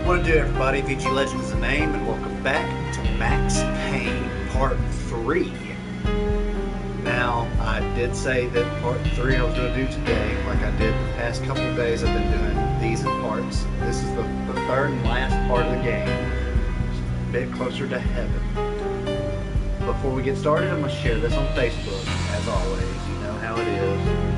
What to do, everybody? VG Legend is the name, and welcome back to Max Payne Part 3. Now, I did say that Part 3 I was going to do today, like I did the past couple of days. I've been doing these in parts. This is the third and last part of the game. Just a bit closer to heaven. Before we get started, I'm going to share this on Facebook, as always. You know how it is.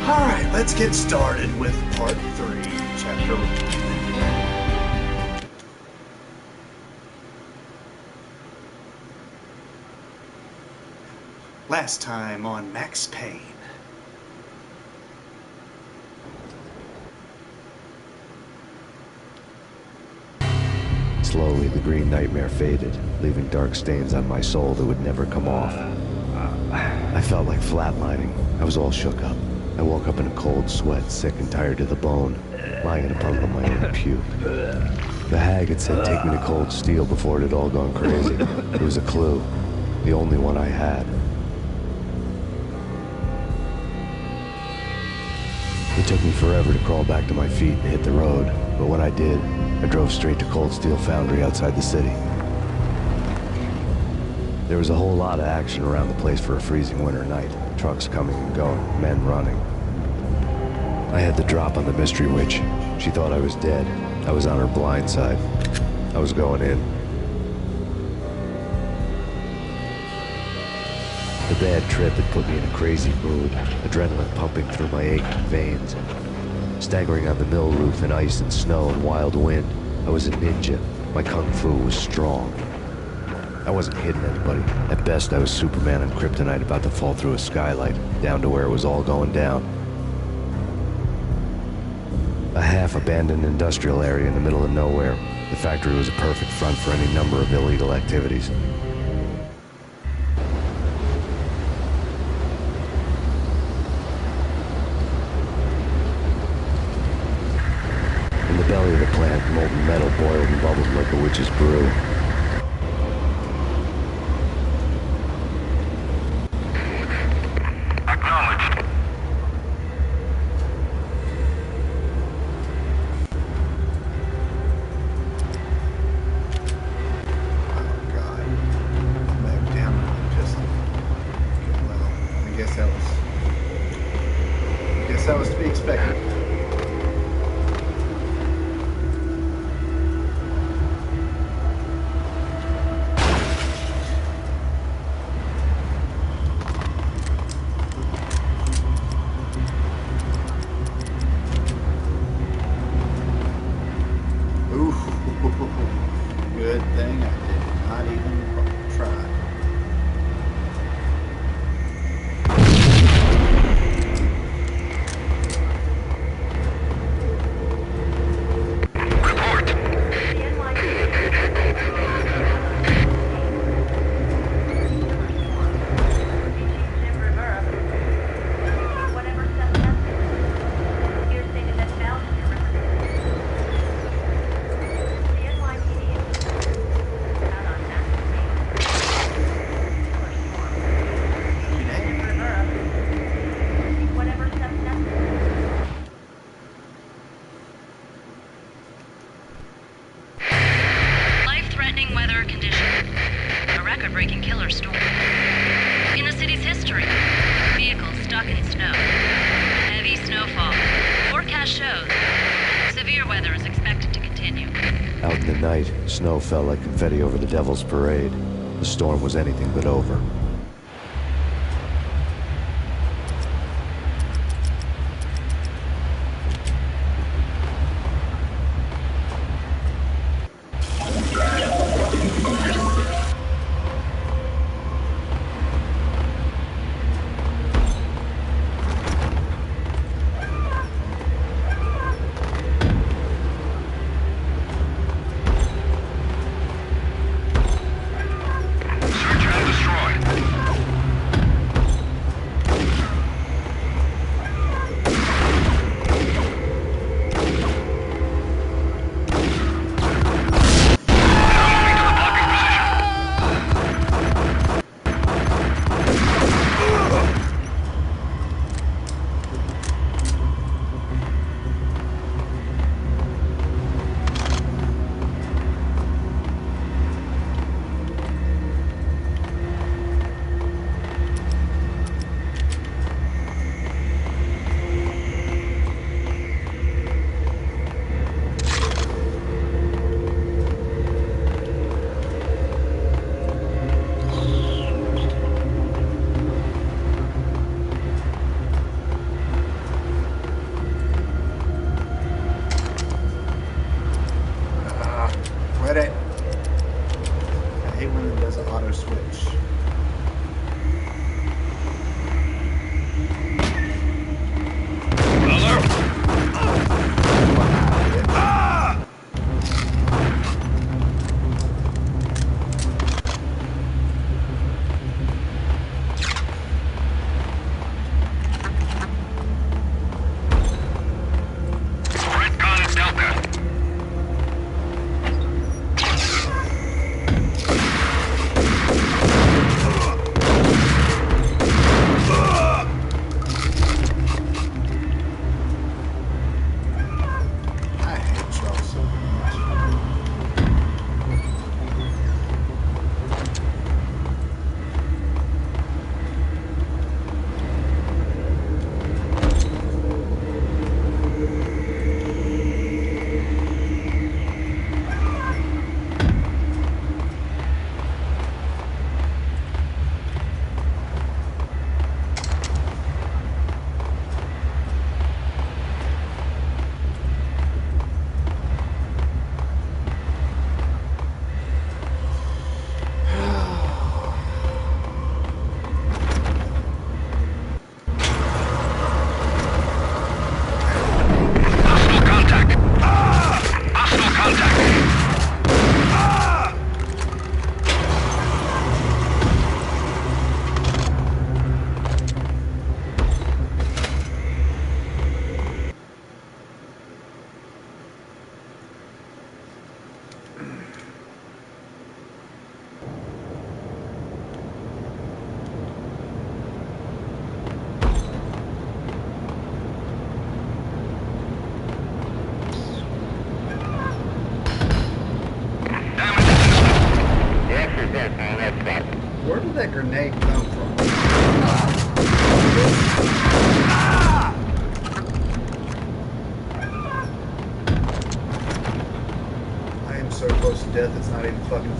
Alright, let's get started with Part 3, Chapter 1. Last time on Max Payne. Slowly, the green nightmare faded, leaving dark stains on my soul that would never come off. I felt like flatlining. I was all shook up. I woke up in a cold sweat, sick and tired to the bone, lying in a puddle of my own puke. The hag had said take me to Cold Steel before it had all gone crazy. It was a clue, the only one I had. It took me forever to crawl back to my feet and hit the road, but when I did, I drove straight to Cold Steel Foundry outside the city. There was a whole lot of action around the place for a freezing winter night. Trucks coming and going, men running. I had the drop on the mystery witch. She thought I was dead. I was on her blind side. I was going in. The bad trip had put me in a crazy mood, adrenaline pumping through my aching veins. Staggering on the mill roof in ice and snow and wild wind, I was a ninja. My kung fu was strong. I wasn't hitting anybody. At best, I was Superman on Kryptonite about to fall through a skylight, down to where it was all going down. A half-abandoned industrial area in the middle of nowhere. The factory was a perfect front for any number of illegal activities. In the belly of the plant, molten metal boiled and bubbled like a witch's brew. That was to be expected. Ooh, good thing I did not even try. Weather conditions. A record-breaking killer storm. In the city's history, vehicles stuck in snow. Heavy snowfall. Forecast shows severe weather is expected to continue. Out in the night, snow fell like confetti over the Devil's Parade. The storm was anything but over.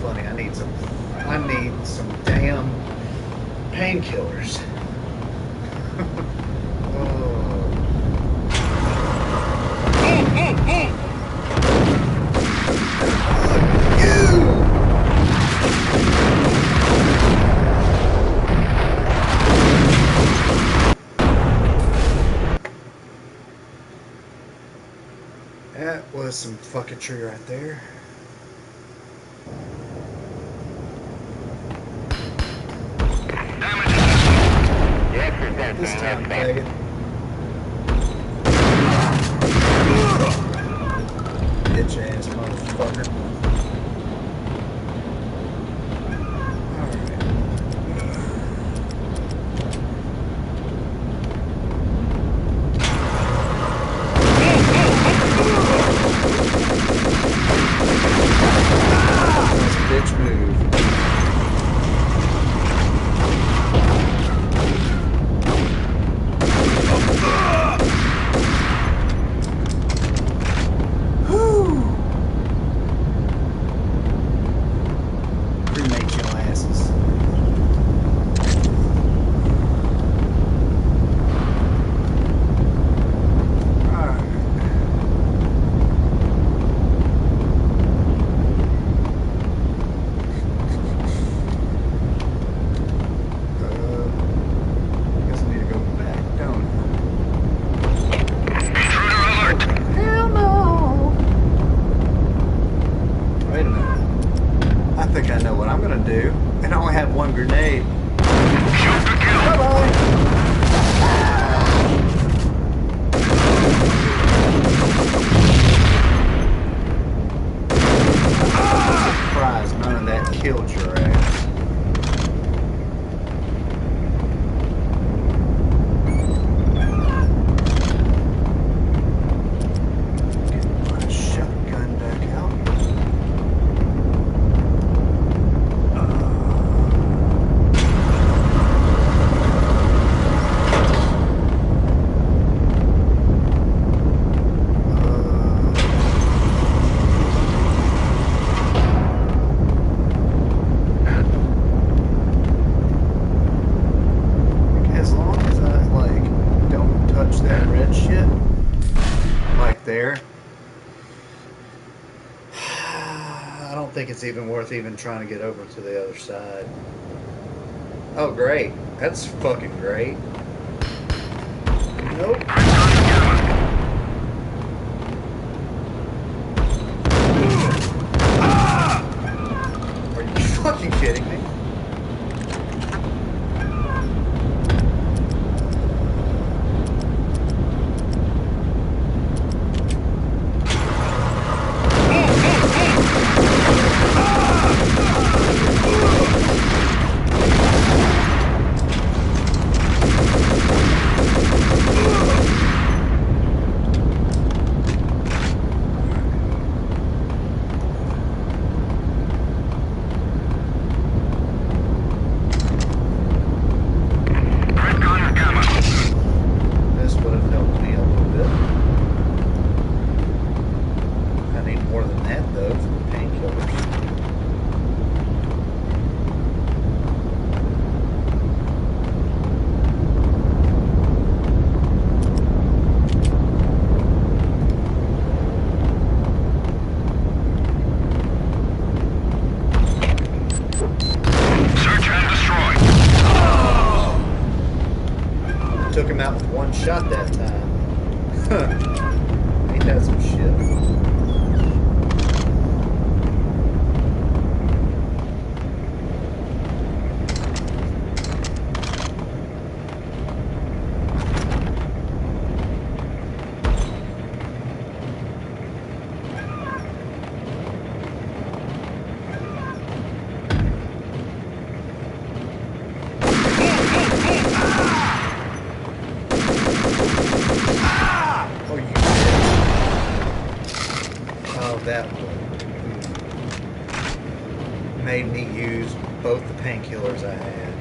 funny. I need some damn painkillers. That was some fucketry right there. This time, faggot. Bitch ass motherfucker. Bitch move. Cremate your asses. Grenade. Shoot to kill. Bye-bye. Surprise, none of that killed your ass. Get my shotgun back out. There. I don't think it's even worth even trying to get over to the other side. Oh, great. That's fucking great. Nope. Are you fucking kidding me? Took him out with one shot that time. Huh. Ain't that some shit? That made me use both the painkillers I had.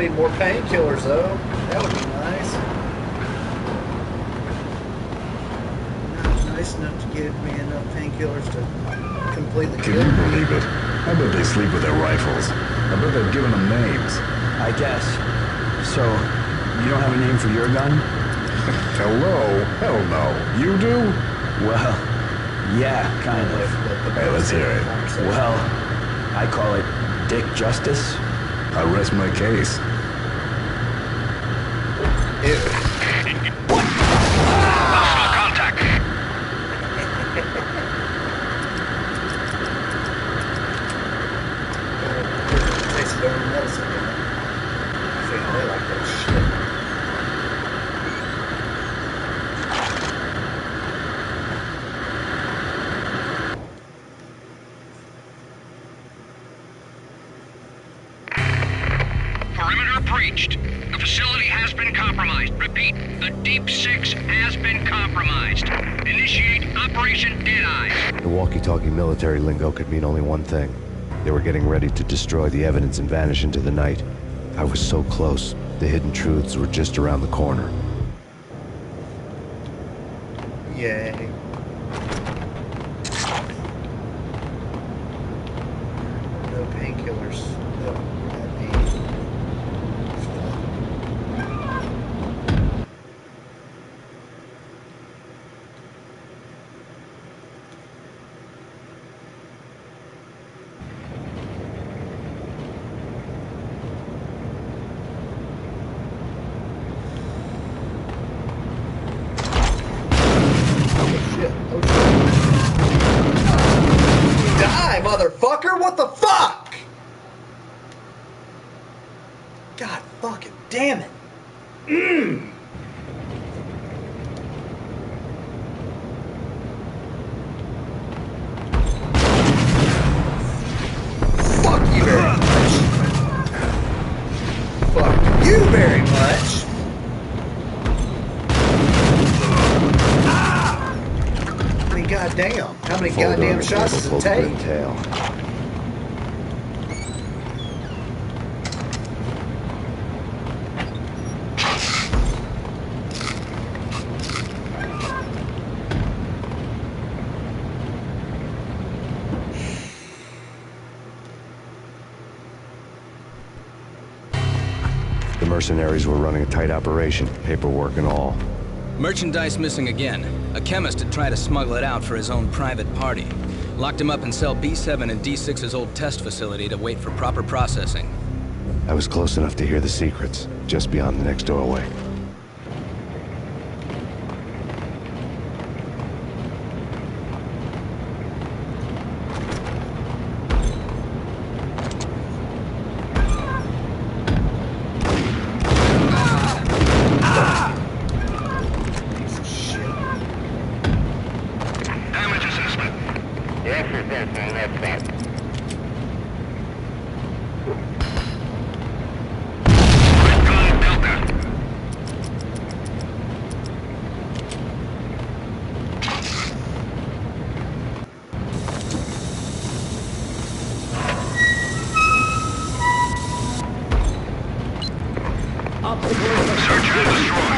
need more painkillers, though. That would be nice. Not nice enough to give me enough painkillers to completely Can kill you me. believe it? I bet they sleep with their rifles. I bet they've given them names. I guess. So, you don't have a name for your gun? Hello? Hell no. You do? Well, yeah, kind of. Hey, let's hear it. Well, I call it Dick Justice. I rest my case. Ew. Hostile contact. Takes a better medicine. I think they like that shit. Perimeter breached. The facility has been compromised. Repeat, the Deep Six has been compromised. Initiate Operation Deadeye. The walkie-talkie military lingo could mean only one thing. They were getting ready to destroy the evidence and vanish into the night. I was so close. The hidden truths were just around the corner. Yay. No painkillers. No, that'd be... Oh, shit. Die, motherfucker! What the fuck? God fucking damn it. Fuck you very much. Fuck you very much. Goddamn. How many Folder goddamn on the shots table does it pulled the take? grim tail. The mercenaries were running a tight operation, paperwork and all. Merchandise missing again. A chemist had tried to smuggle it out for his own private party. Locked him up in cell B7 in D6's old test facility to wait for proper processing. I was close enough to hear the secrets, just beyond the next doorway. Damage assessment. Red Gun Delta. Search and destroy.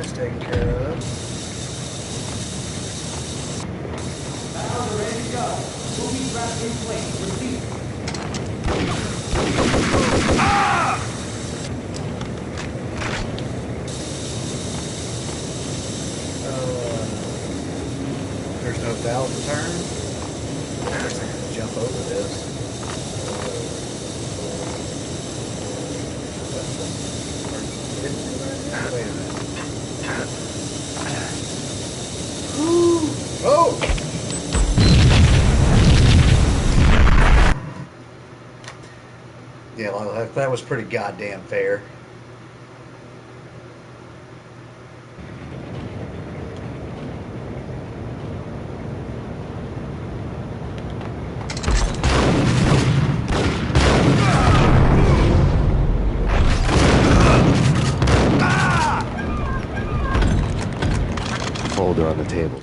That's taken care of. Ready to go. Moving trap in place. Repeat. There's no valve to turn. I guess I can jump over this. Wait a minute. Oh! Yeah, well, that was pretty goddamn fair. Folder on the table.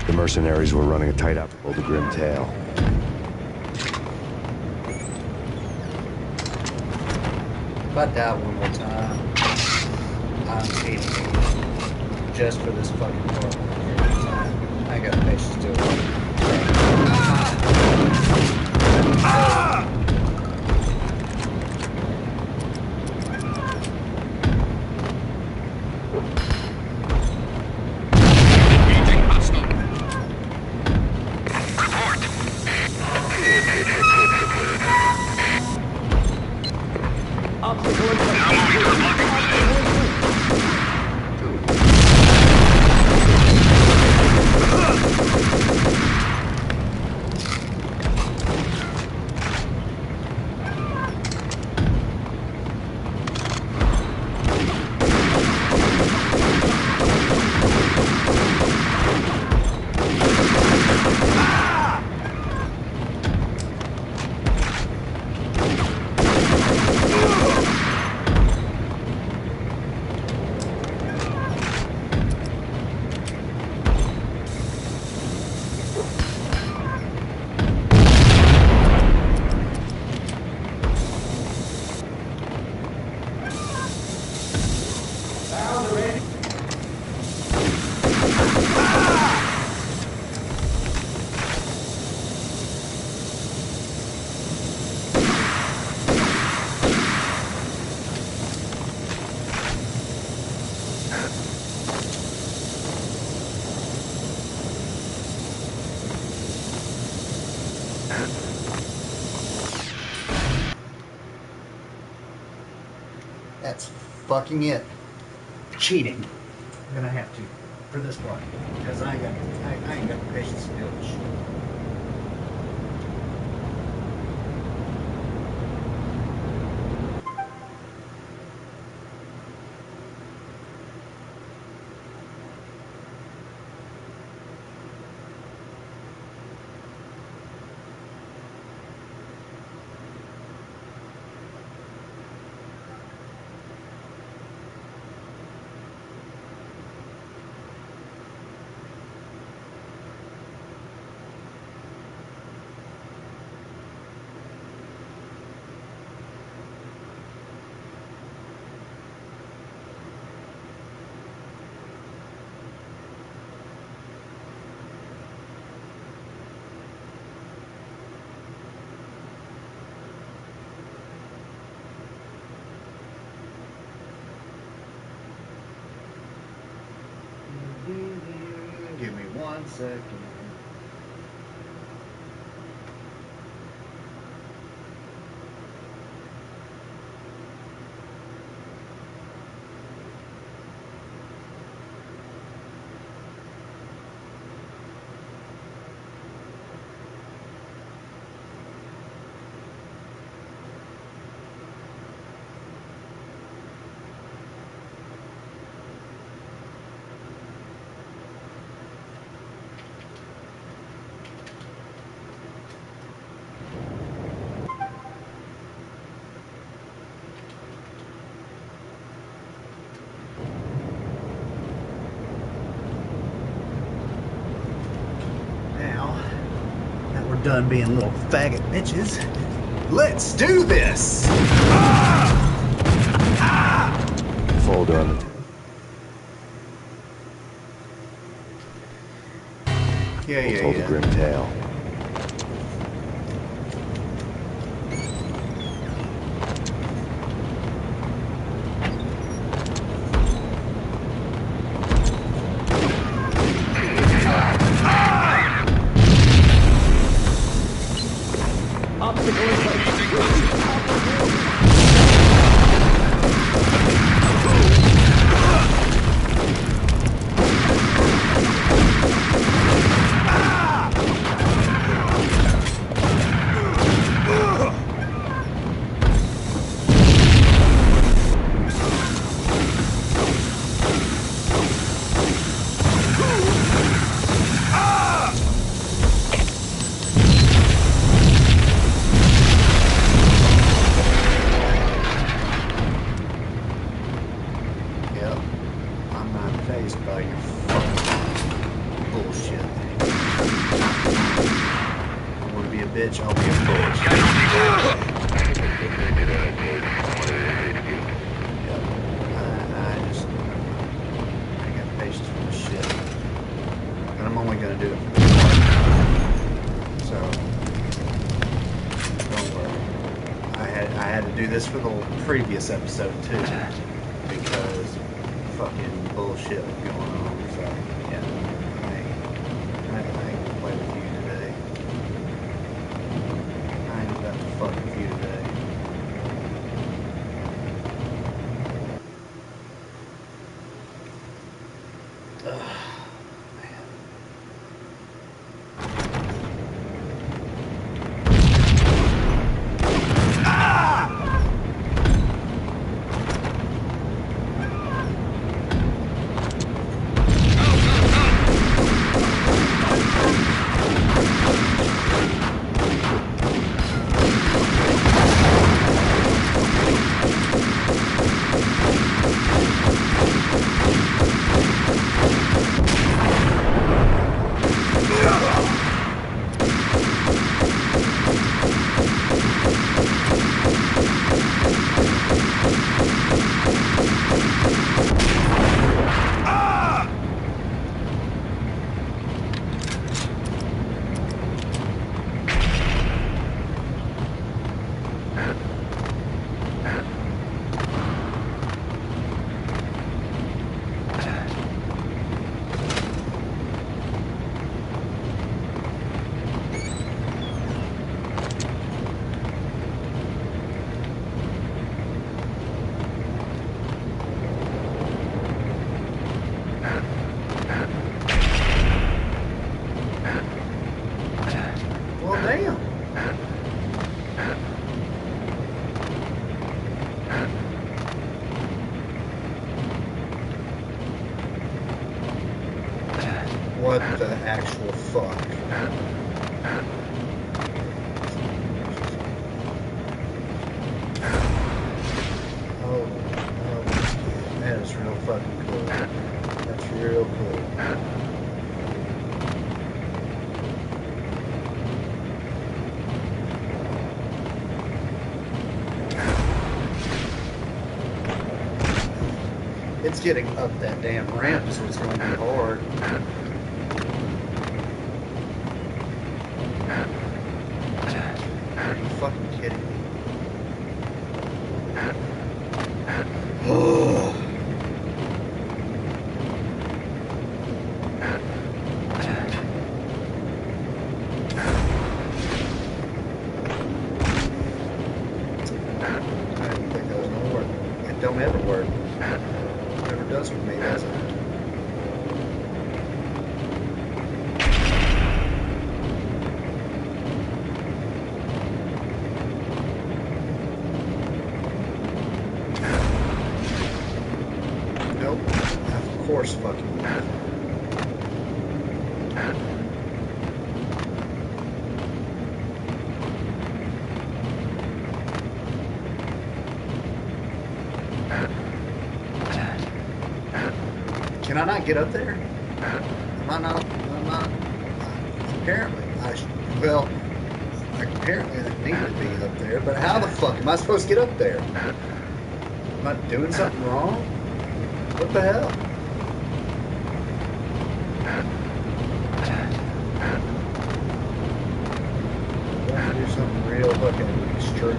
The mercenaries were running a tight up below the grim tail. If I die one more time, I'm cheating just for this fucking part. I ain't got patience to do it. That's fucking it. Cheating. I'm gonna have to for this part because I ain't got the patience to do it. Give me 1 second. Done being little faggot bitches, Let's do this! Full done. Yeah, Told a grim tale. Previous episode too, because fucking bullshit was going on. So yeah, I ain't gonna play with you today. I ain't got to fuck with you today. What the actual fuck? Oh, that is real fucking cool. That's real cool. It's getting up that damn ramp, so it's going to be hard. Are you fucking kidding me? I didn't think that was going to work. It don't ever work. It never does with me, does it? Of course fucking not. Can I not get up there? Am I not? I'm not. Apparently. Well, Apparently they need to be up there, but how the fuck am I supposed to get up there? Am I doing something wrong? What the hell? Do I have to do something real fucking extreme?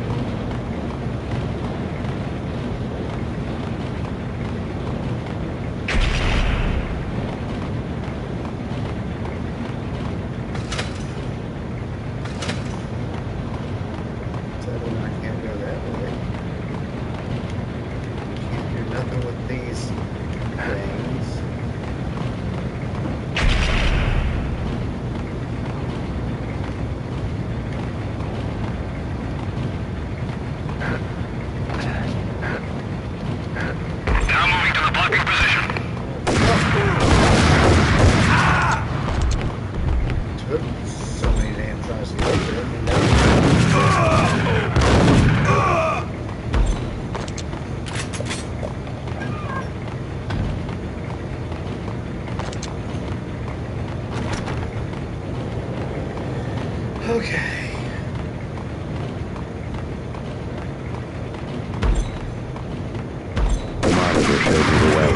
Okay. The monitor shows me the way.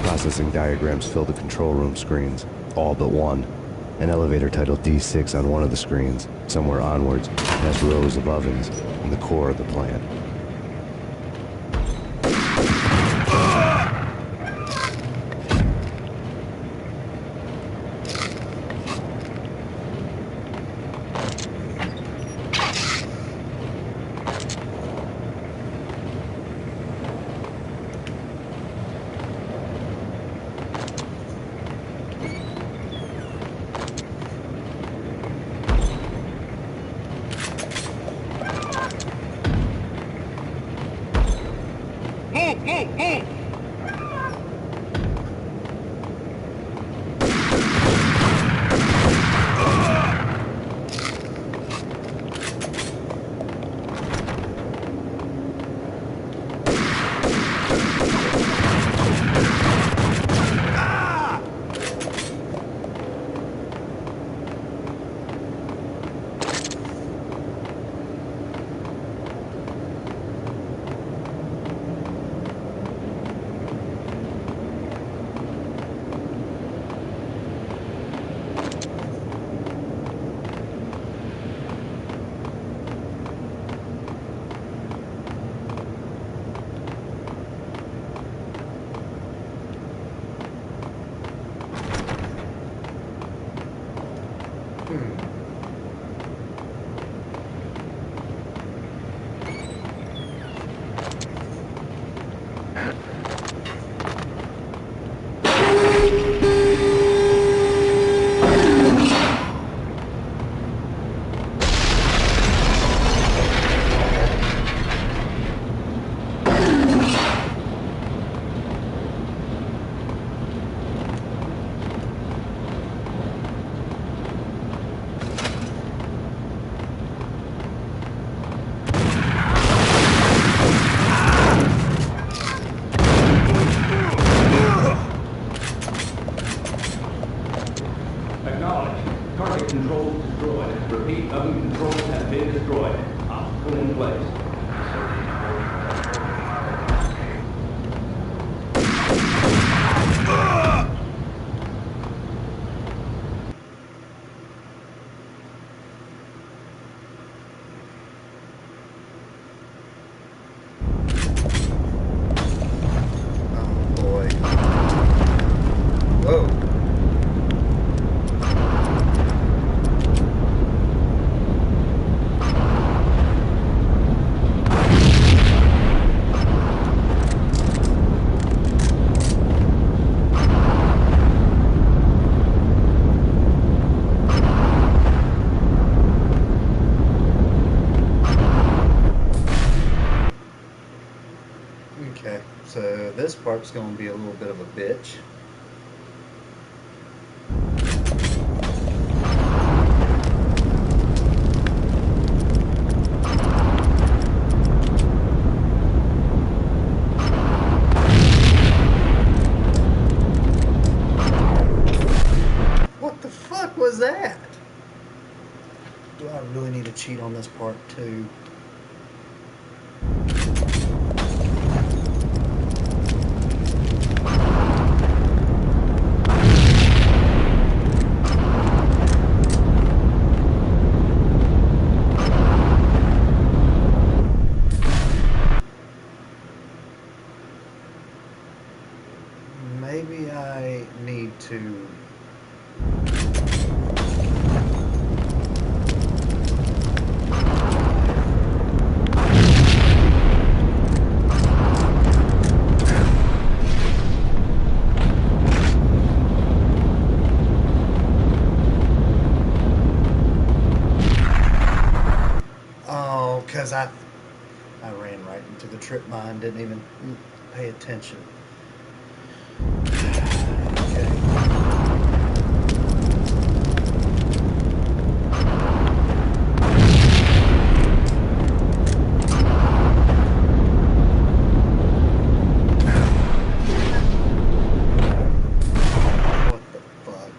Processing diagrams fill the control room screens, all but one. An elevator titled D6 on one of the screens, somewhere onwards, past rows of ovens, in the core of the plant. Okay, so this part's going to be a little bit of a bitch. Do I really need to cheat on this part too? Maybe I need to. Oh, because I ran right into the trip mine, didn't even pay attention. Okay. What the fuck?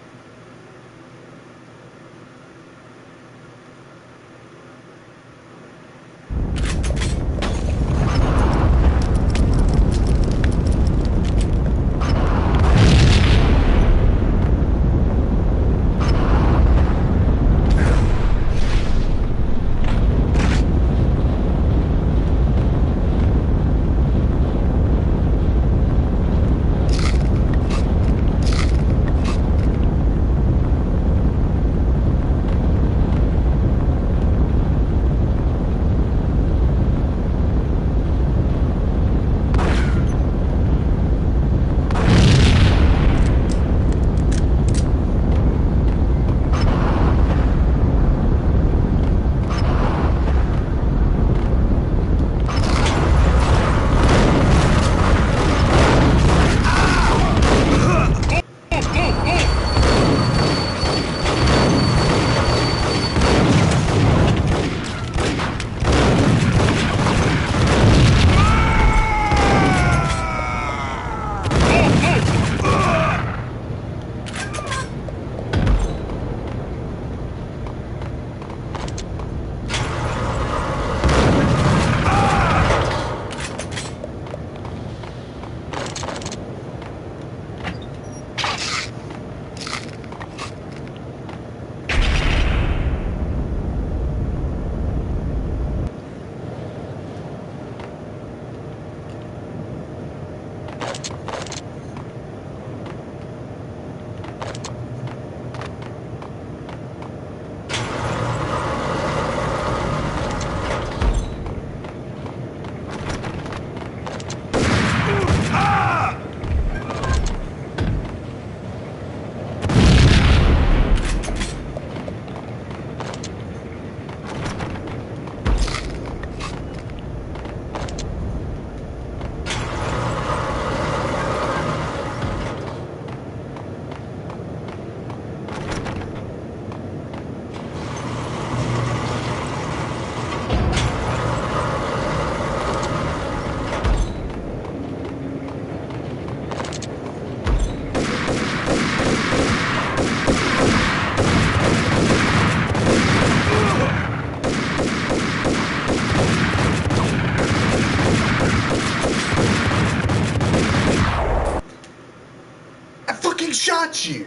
Shot you!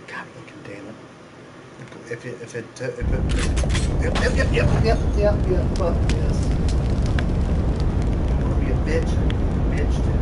God fucking damn it. Yep, fuck this. I'm gonna be a bitch too.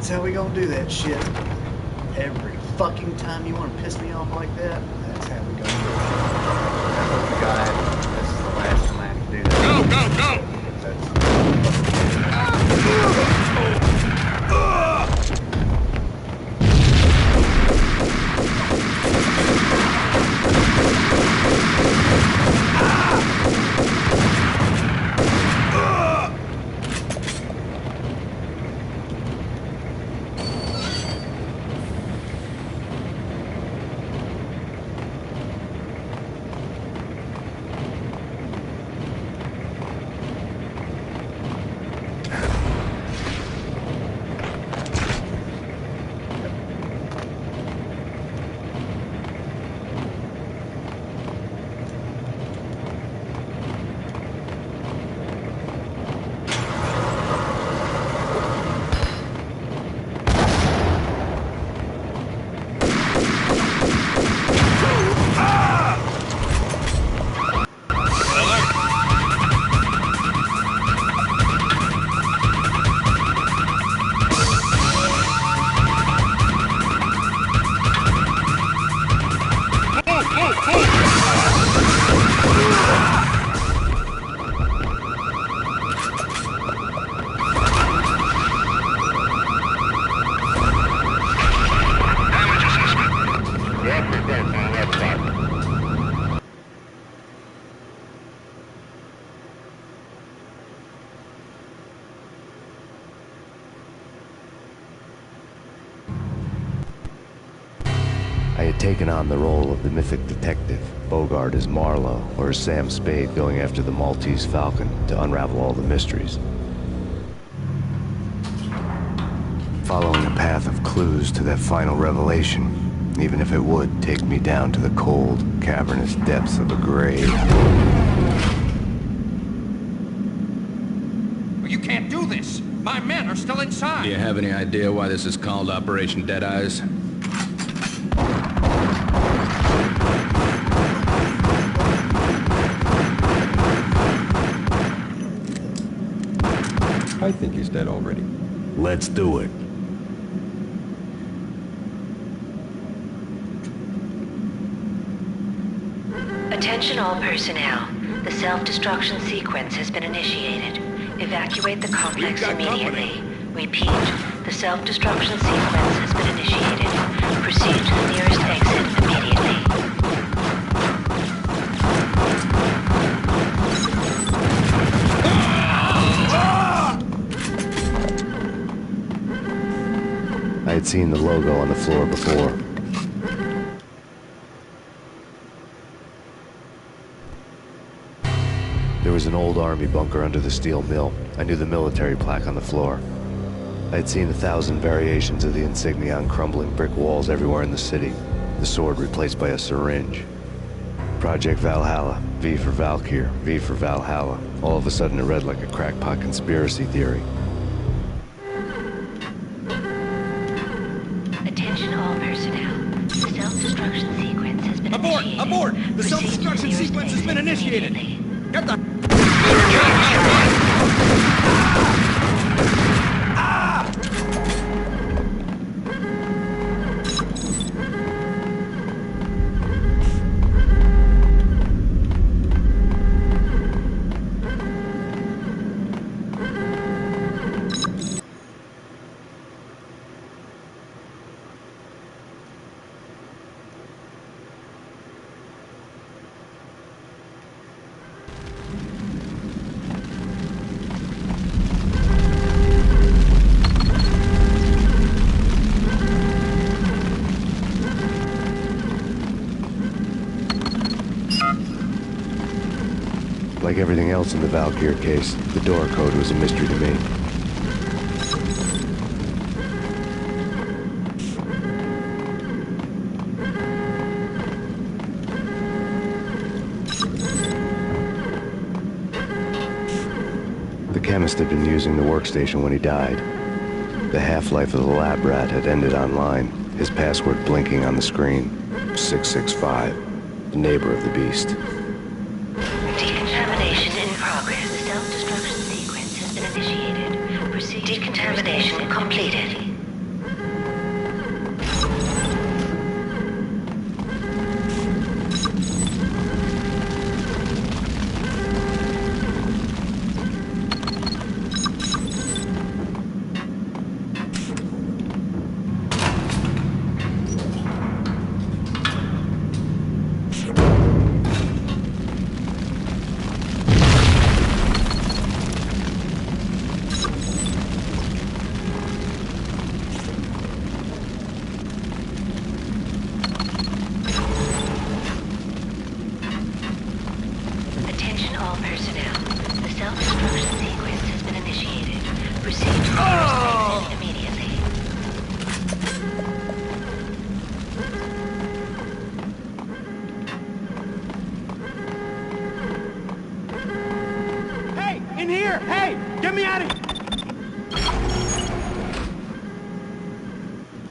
That's how we gonna do that shit. Every fucking time you want to piss me off like that, that's how we gonna do it. I hope the guy, this is the last time I have to do that. Go, go, go! I had taken on the role of the mythic detective, Bogart as Marlowe, or as Sam Spade going after the Maltese Falcon to unravel all the mysteries. Following a path of clues to that final revelation, even if it would take me down to the cold, cavernous depths of a grave. You can't do this! My men are still inside! Do you have any idea why this is called Operation Dead Eyes? I think he's dead already. Let's do it. Attention all personnel. The self-destruction sequence has been initiated. Evacuate the complex immediately. Repeat. The self-destruction sequence has been initiated. Proceed to the nearest exit immediately. I had seen the logo on the floor before. There was an old army bunker under the steel mill. I knew the military plaque on the floor. I had seen 1,000 variations of the insignia on crumbling brick walls everywhere in the city. The sword replaced by a syringe. Project Valhalla, V for Valkyr, V for Valhalla. All of a sudden it read like a crackpot conspiracy theory. Attention all personnel. The self-destruction sequence has been initiated. Abort! The Proceed to self-destruction nearest sequence has exit been initiated! immediately. Get the... Like everything else in the Valkyr case, the door code was a mystery to me. The chemist had been using the workstation when he died. The half-life of the lab rat had ended online, his password blinking on the screen. 665, the neighbor of the beast. Decontamination in progress. The self-destruction sequence has been initiated. Proceed. Decontamination completed.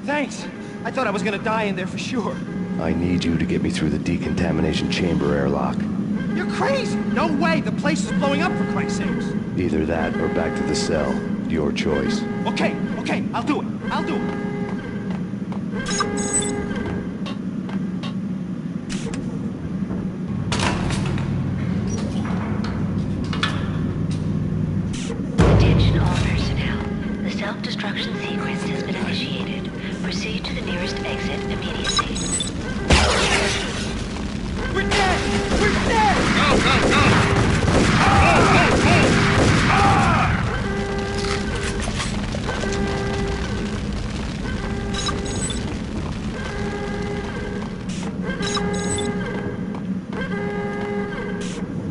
Thanks. I thought I was gonna die in there for sure. I need you to get me through the decontamination chamber airlock. You're crazy! No way! The place is blowing up, for Christ's sakes! Either that or back to the cell. Your choice. Okay, I'll do it. Attention all personnel. The self-destruction sequence has been initiated. Proceed to the nearest exit immediately. We're dead! Go, go, go!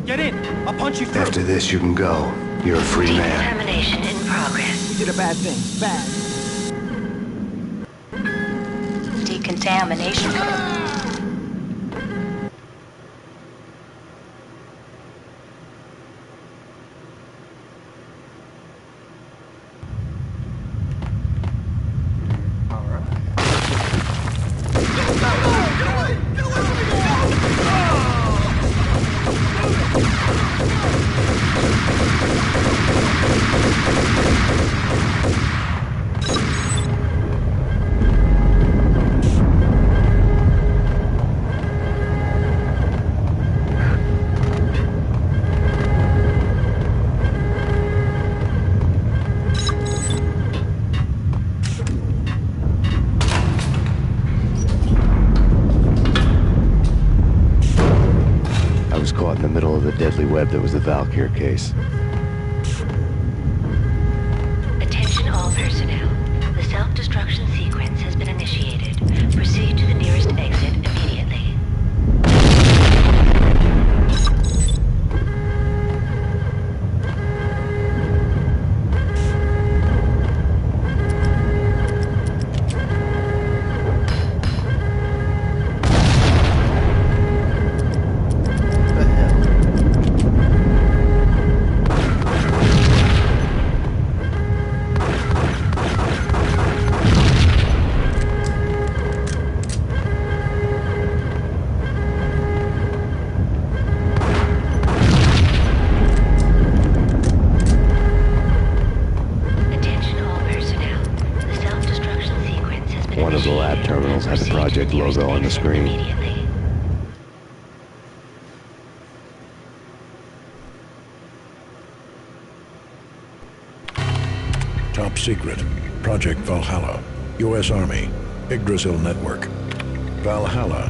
Get in! I'll punch you through! After this, you can go. You're a free man. Decontamination in progress. You did a bad thing. Bad. Decontamination. Caught in the middle of the deadly web that was the Valkyr case. Attention all personnel. The self-destruction sequence has been initiated. Proceed to the nearest exit immediately. One of the lab terminals had the project logo on the screen. Top secret. Project Valhalla. U.S. Army. Yggdrasil Network. Valhalla,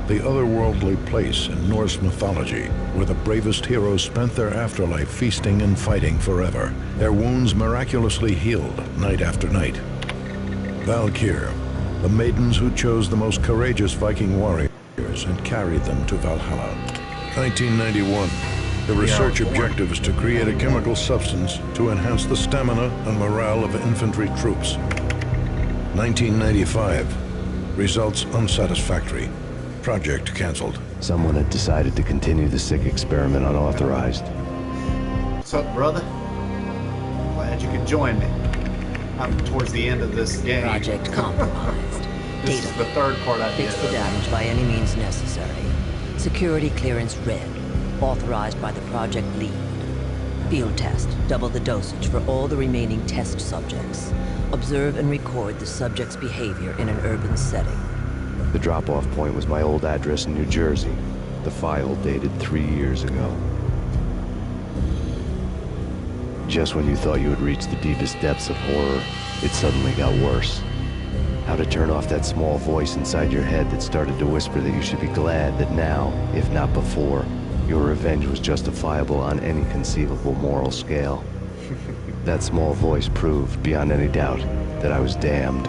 the otherworldly place in Norse mythology where the bravest heroes spent their afterlife feasting and fighting forever, their wounds miraculously healed night after night. Valkyr, the maidens who chose the most courageous Viking warriors and carried them to Valhalla. 1991. The research objective is to create a chemical substance to enhance the stamina and morale of infantry troops. 1995. Results unsatisfactory. Project canceled. Someone had decided to continue the sick experiment unauthorized. What's up, brother? Glad you could join me. I'm towards the end of this game. Project compromised. This is the third part I did. Fix the damage by any means necessary. Security clearance red. Authorized by the project lead. Field test. Double the dosage for all the remaining test subjects. Observe and record the subject's behavior in an urban setting. The drop-off point was my old address in New Jersey. The file dated 3 years ago. Just when you thought you had reached the deepest depths of horror, it suddenly got worse. How to turn off that small voice inside your head that started to whisper that you should be glad that now, if not before, your revenge was justifiable on any conceivable moral scale. That small voice proved, beyond any doubt, that I was damned.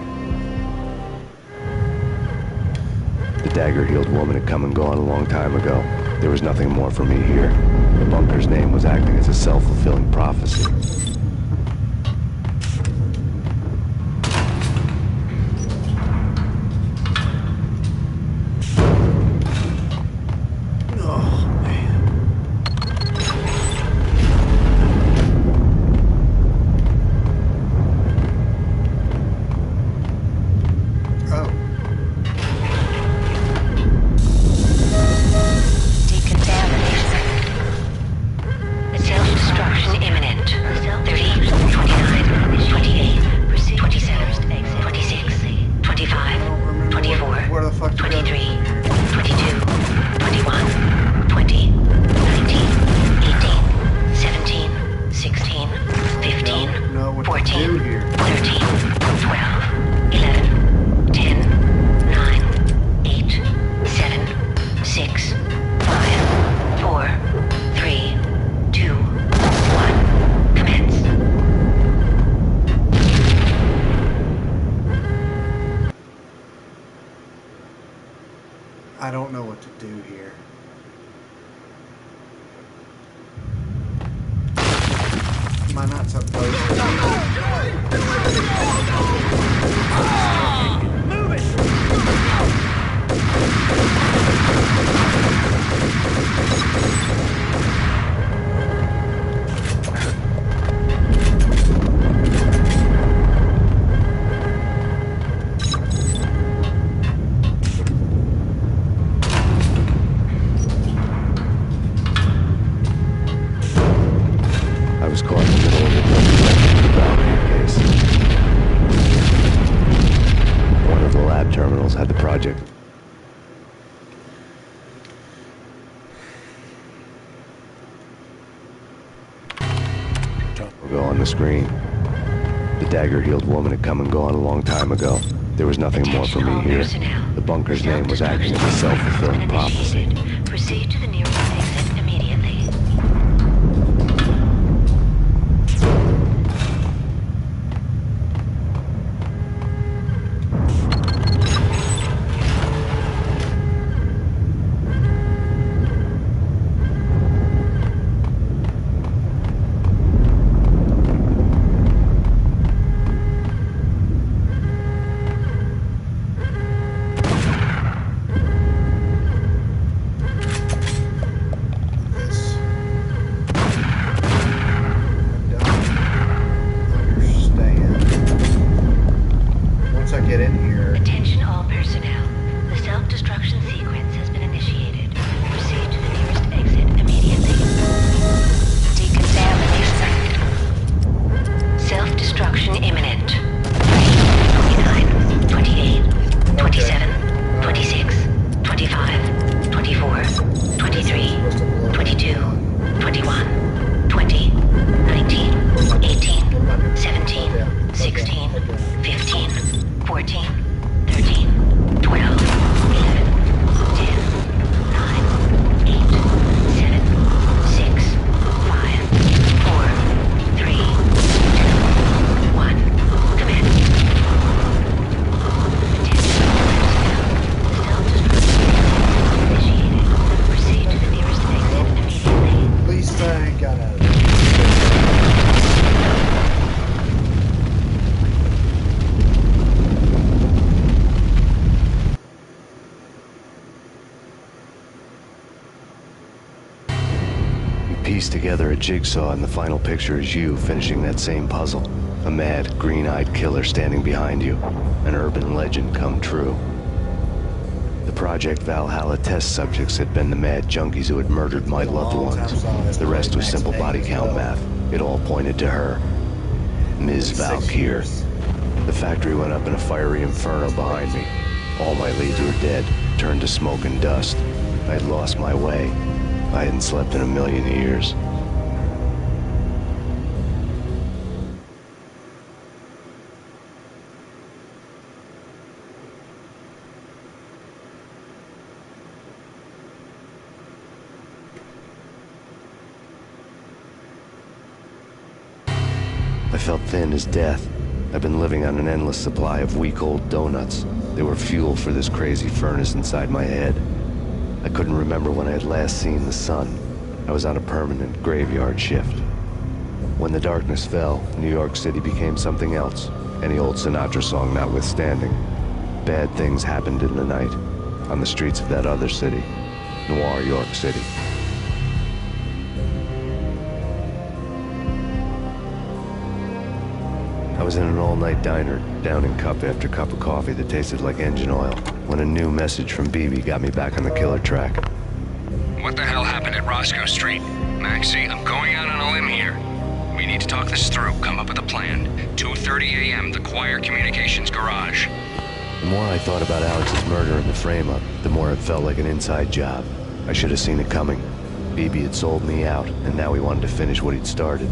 The dagger-heeled woman had come and gone a long time ago. There was nothing more for me here. The bunker's name was acting as a self-fulfilling prophecy. I don't know what to do here. Am I not supposed to? Move it! I was caught in the middle of the balcony case. One of the lab terminals had the project. Go on the screen. The dagger-heeled woman had come and gone a long time ago. There was nothing more for me here. The bunker's name was acting as a self-fulfilling prophecy. Proceed to the nearest exit immediately. Attention all personnel. The self-destruction sequence has been initiated. Proceed to the nearest exit immediately. Decontamination. Self-destruction imminent. 29, 28, 27, 26, 25, 24, 23, 22, 21, 20, 19, 18, 17, 16, 15, 14, 13, 12, 11, 10, 9, 8, 7, 6, 5, 4, 3, 2, 1. Commence. Attention all personnel. The self-destruction initiated. Proceed to the nearest exit immediately. Please thank God. Piece together a jigsaw, and the final picture is you finishing that same puzzle. A mad, green-eyed killer standing behind you. An urban legend come true. The Project Valhalla test subjects had been the mad junkies who had murdered my loved ones. The rest was simple body count math. It all pointed to her. Ms. Valkyr. The factory went up in a fiery inferno behind me. All my leads were dead, turned to smoke and dust. I'd lost my way. I hadn't slept in a million years. I felt thin as death. I've been living on an endless supply of week-old donuts. They were fuel for this crazy furnace inside my head. I couldn't remember when I had last seen the sun. I was on a permanent graveyard shift. When the darkness fell, New York City became something else. Any old Sinatra song notwithstanding. Bad things happened in the night, on the streets of that other city, Noir York City. I was in an all-night diner, downing cup after cup of coffee that tasted like engine oil, when a new message from BB got me back on the killer track. What the hell happened at Roscoe Street? Maxie, I'm going out on a limb here. We need to talk this through, come up with a plan. 2:30 a.m., the Choir Communications Garage. The more I thought about Alex's murder and the frame-up, the more it felt like an inside job. I should have seen it coming. BB had sold me out, and now he wanted to finish what he'd started.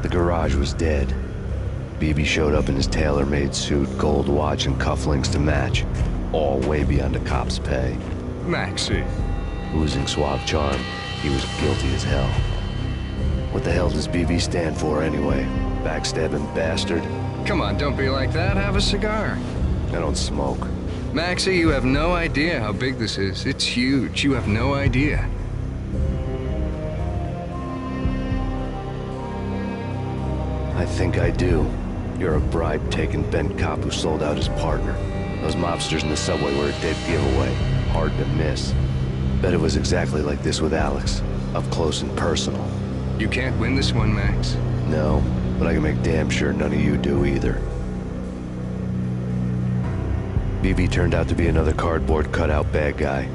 The garage was dead. BB showed up in his tailor-made suit, gold watch, and cufflinks to match. All way beyond a cop's pay. Maxie. Oozing suave charm, he was guilty as hell. What the hell does BB stand for, anyway? backstabbing bastard. Come on, don't be like that. Have a cigar. I don't smoke. Maxie, you have no idea how big this is. It's huge. You have no idea. I think I do. You're a bribe-taking bent cop who sold out his partner. Those mobsters in the subway were a dead giveaway. Hard to miss. Bet it was exactly like this with Alex. Up close and personal. You can't win this one, Max. No, but I can make damn sure none of you do either. BB turned out to be another cardboard cutout bad guy.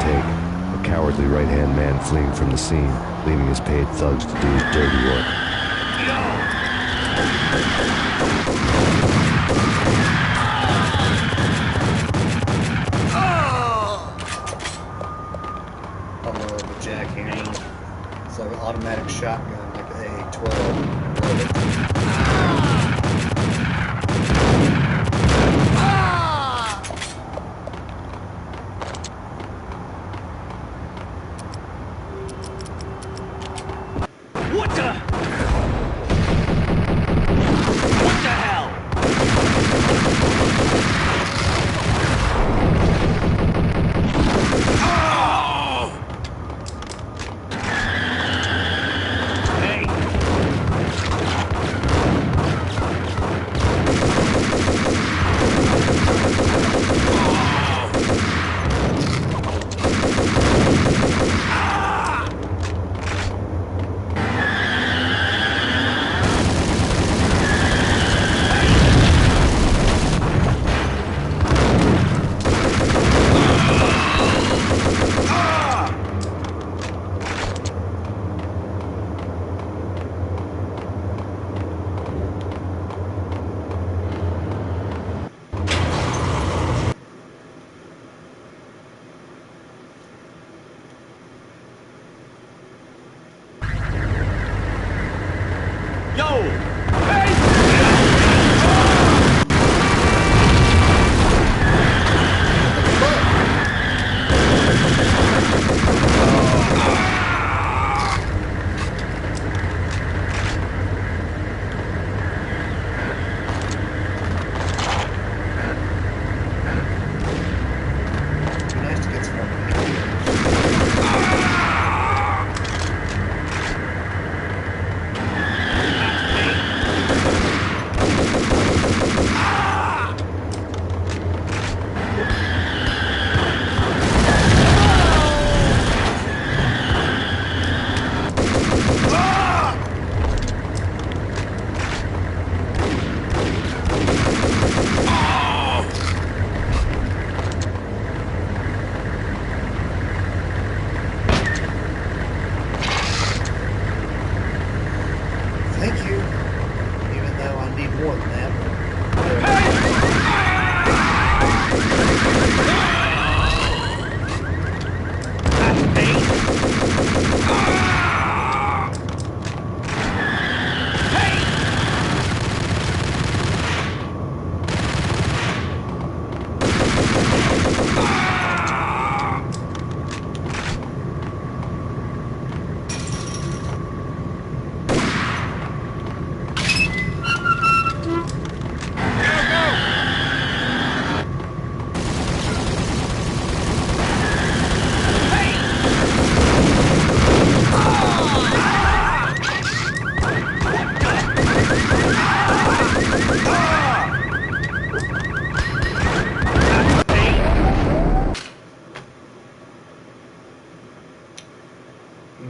A cowardly right-hand man fleeing from the scene, leaving his paid thugs to do his dirty work. I love the jackhammer. It's like an automatic shotgun, like an AA-12. Love it.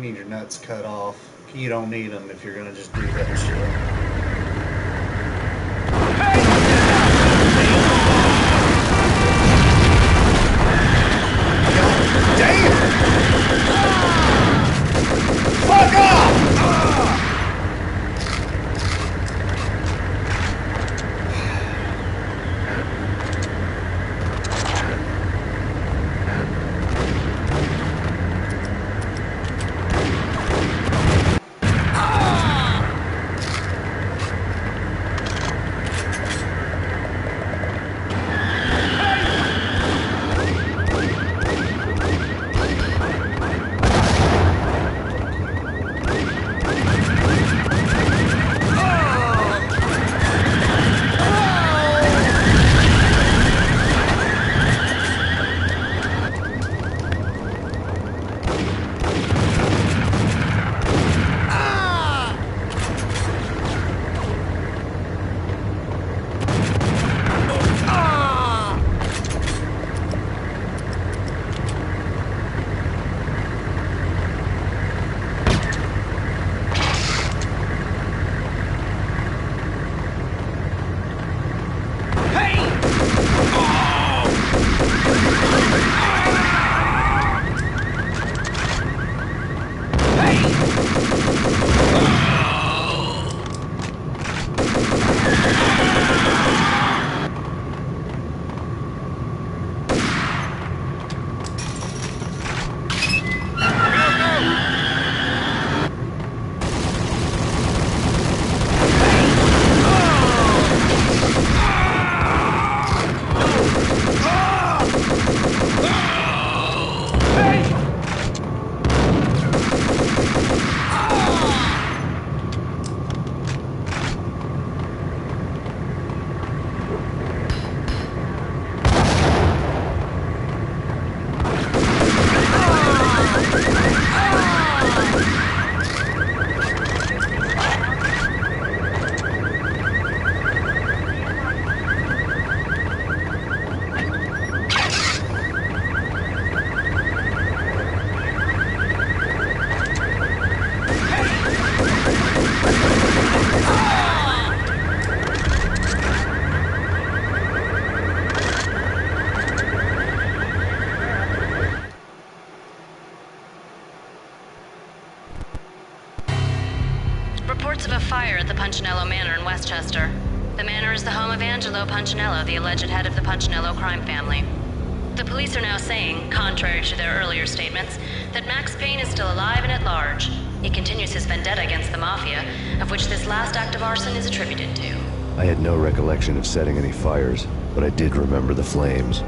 need your nuts cut off. You don't need them if you're gonna just do that shit. Fuck off! Reports of a fire at the Punchinello Manor in Westchester. The manor is the home of Angelo Punchinello, the alleged head of the Punchinello crime family. The police are now saying, contrary to their earlier statements, that Max Payne is still alive and at large. He continues his vendetta against the Mafia, of which this last act of arson is attributed to. I had no recollection of setting any fires, but I did remember the flames.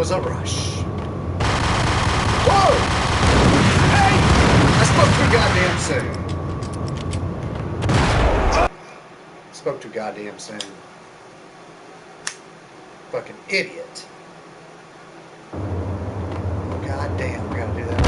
was a rush. Whoa! Hey! I spoke too goddamn soon. Spoke too goddamn soon. Fucking idiot. God damn, we gotta do that.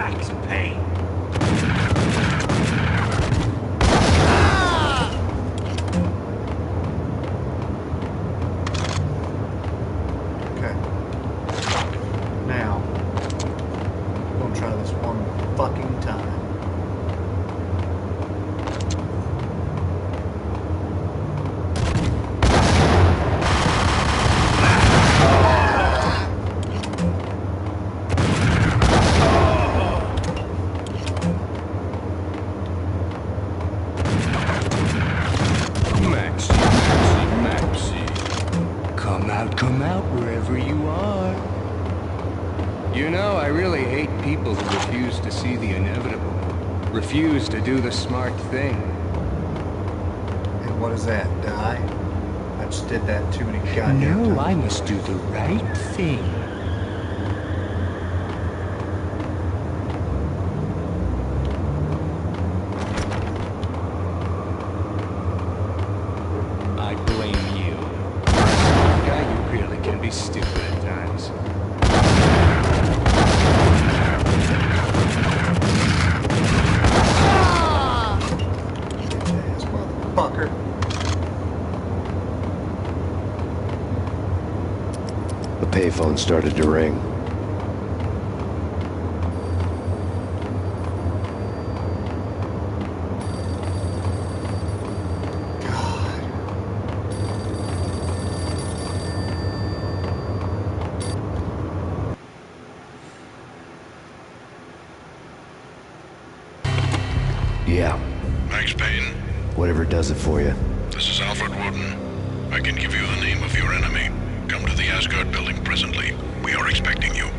Max Payne. Okay. Now, I'm gonna try this one fucking time. Come out wherever you are. You know, I really hate people who refuse to see the inevitable. Refuse to do the smart thing. And what is that, die? I just did that too many goddamn times. No, I must do the right thing. I blame you. Smart guy, you really can be stupid at times. Bitch-ass motherfucker. The payphone started to ring. Yeah. Max Payne, Whatever does it for you. this is Alfred Woden. I can give you the name of your enemy. Come to the Asgard building presently. We are expecting you.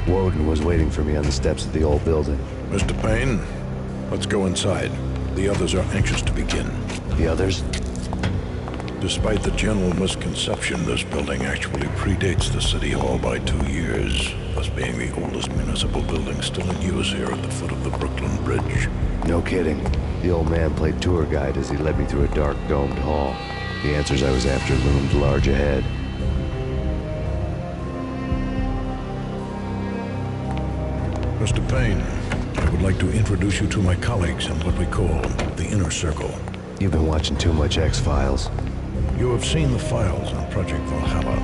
Woden was waiting for me on the steps of the old building. Mr. Payne, let's go inside. The others are anxious to begin. The others? Despite the general misconception, this building actually predates the City Hall by 2 years, thus being the oldest municipal building still in use here at the foot of the Brooklyn Bridge. No kidding. The old man played tour guide as he led me through a dark, domed hall. The answers I was after loomed large ahead. Mr. Payne, I would like to introduce you to my colleagues in what we call the Inner Circle. You've been watching too much X-Files. You have seen the files on Project Valhalla.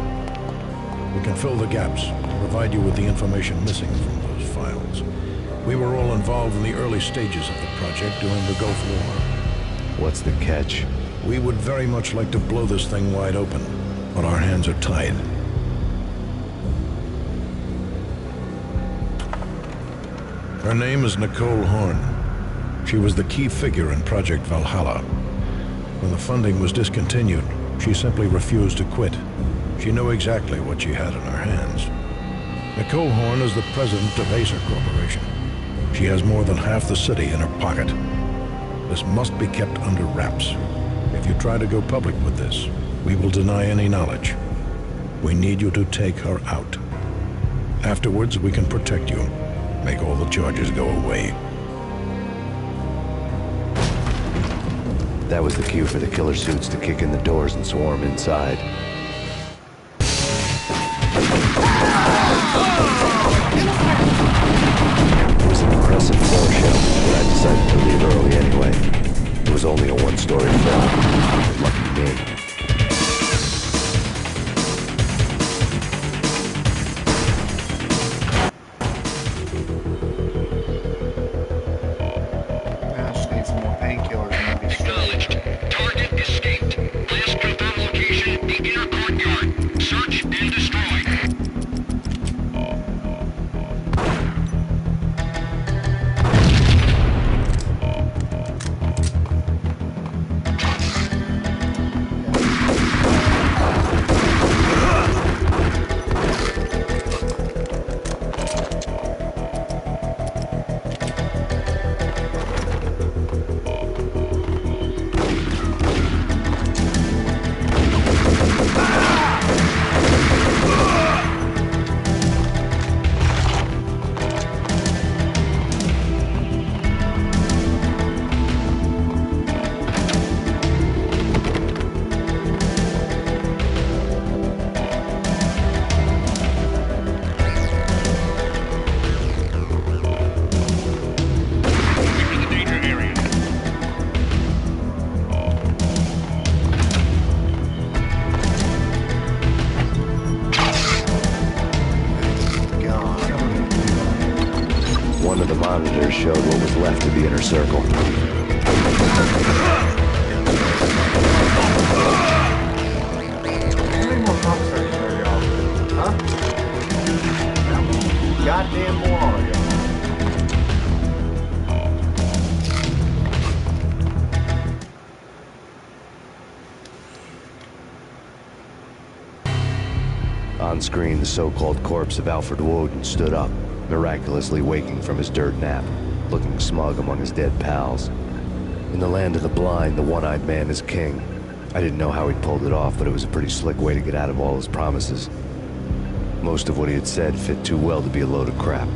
We can fill the gaps, provide you with the information missing from those files. We were all involved in the early stages of the project during the Gulf War. What's the catch? We would very much like to blow this thing wide open, but our hands are tied. Her name is Nicole Horn. She was the key figure in Project Valhalla. When the funding was discontinued, she simply refused to quit. She knew exactly what she had in her hands. Nicole Horn is the president of Acer Corporation. She has more than half the city in her pocket. This must be kept under wraps. If you try to go public with this, we will deny any knowledge. We need you to take her out. Afterwards, we can protect you. Make all the charges go away. That was the cue for the killer suits to kick in the doors and swarm inside. It was an impressive floor show, but I decided to leave early anyway. It was only a one-story film. Lucky me. I just need some more painkillers and I'll be straight. Acknowledged. Target escaped. Last confirmed location, the inner courtyard. Search and destroy. One of the monitors showed what was left of the inner circle. How many more conversations are y'all? Huh? How many goddamn more are y'all? On screen, the so-called corpse of Alfred Woden stood up, miraculously waking from his dirt nap, looking smug among his dead pals. In the land of the blind, the one-eyed man is king. I didn't know how he'd pulled it off, but it was a pretty slick way to get out of all his promises. Most of what he had said fit too well to be a load of crap.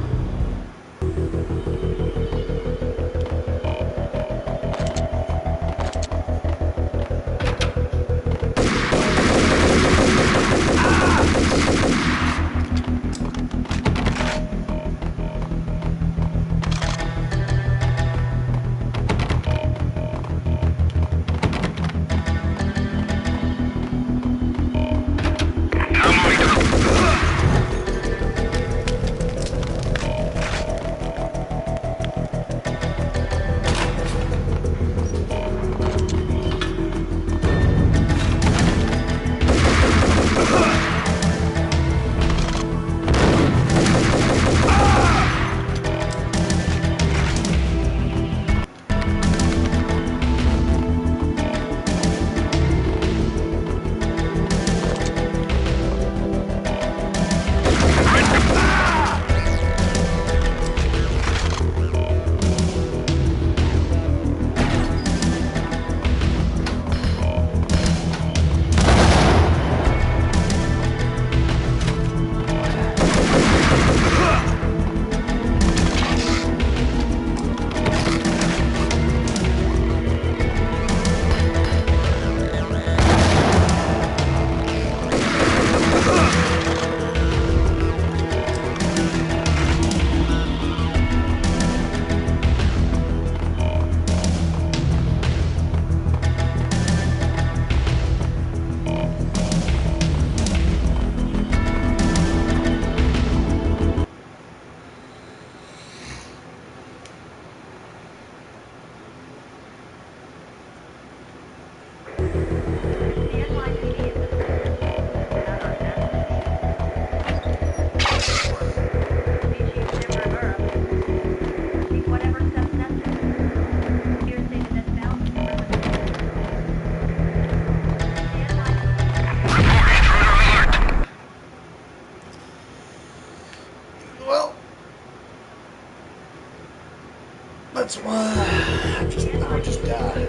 That's why I'll just die.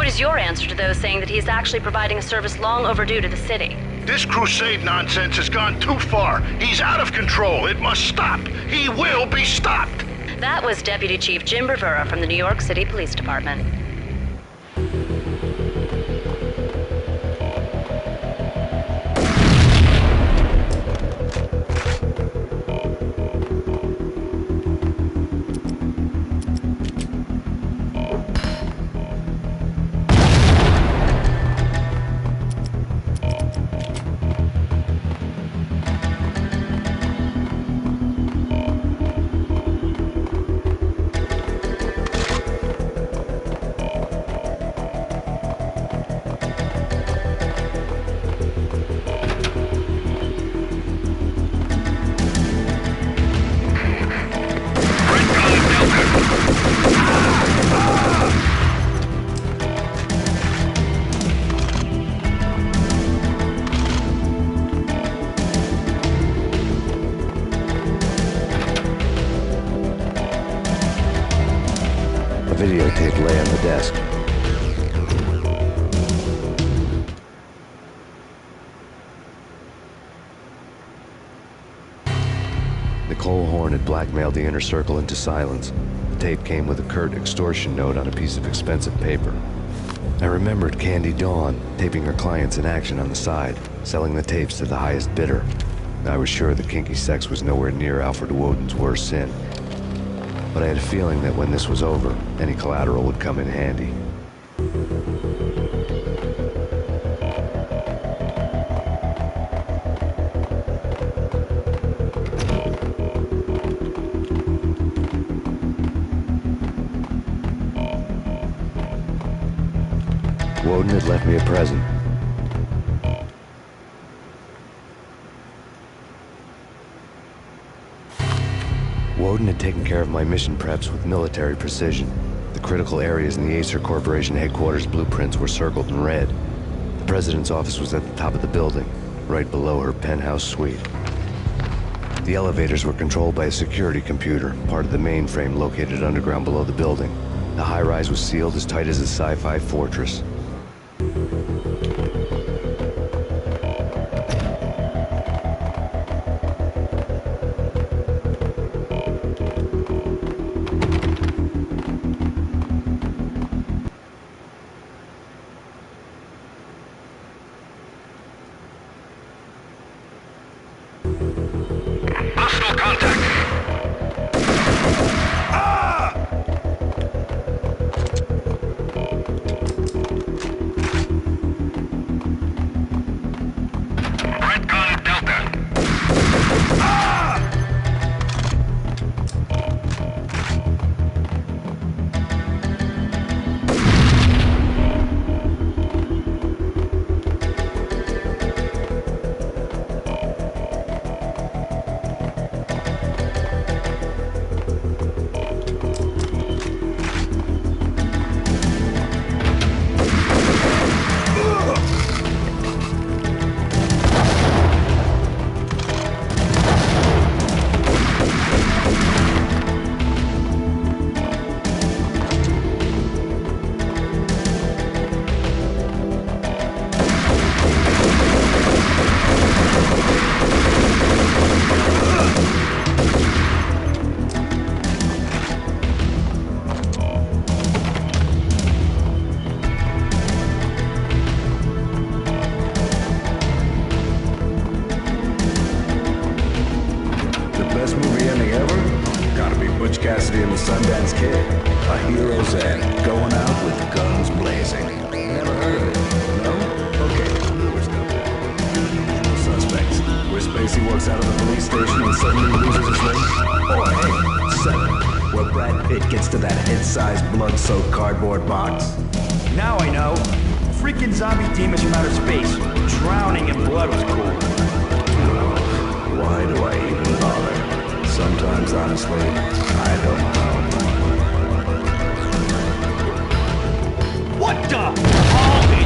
What is your answer to those saying that he's actually providing a service long overdue to the city? This crusade nonsense has gone too far. He's out of control. It must stop. He will be stopped. That was Deputy Chief Jim Rivera from the New York City Police Department. A videotape lay on the desk. Nicole Horn had blackmailed the inner circle into silence. The tape came with a curt extortion note on a piece of expensive paper. I remembered Candy Dawn taping her clients in action on the side, selling the tapes to the highest bidder. I was sure that kinky sex was nowhere near Alfred Woden's worst sin. But I had a feeling that when this was over, any collateral would come in handy. Woden had left me a present. Woden had taken care of my mission preps with military precision. The critical areas in the Acer Corporation headquarters blueprints were circled in red. The president's office was at the top of the building, right below her penthouse suite. The elevators were controlled by a security computer, part of the mainframe located underground below the building. The high-rise was sealed as tight as a sci-fi fortress. Hostile contact. Redcon Delta. Best movie ending ever? Gotta be Butch Cassidy and the Sundance Kid. A hero's end, going out with guns blazing. Never heard of it. No? Okay, we're still there. Usual suspects. Where Spacey walks out of the police station and suddenly loses his leg? Or hey, 7. Where Brad Pitt gets to that head-sized, blood-soaked cardboard box? Now I know. Freaking zombie demons from outer space. Drowning in blood was cool. Why do I even bother? Sometimes, honestly, I don't know. What the? Holy!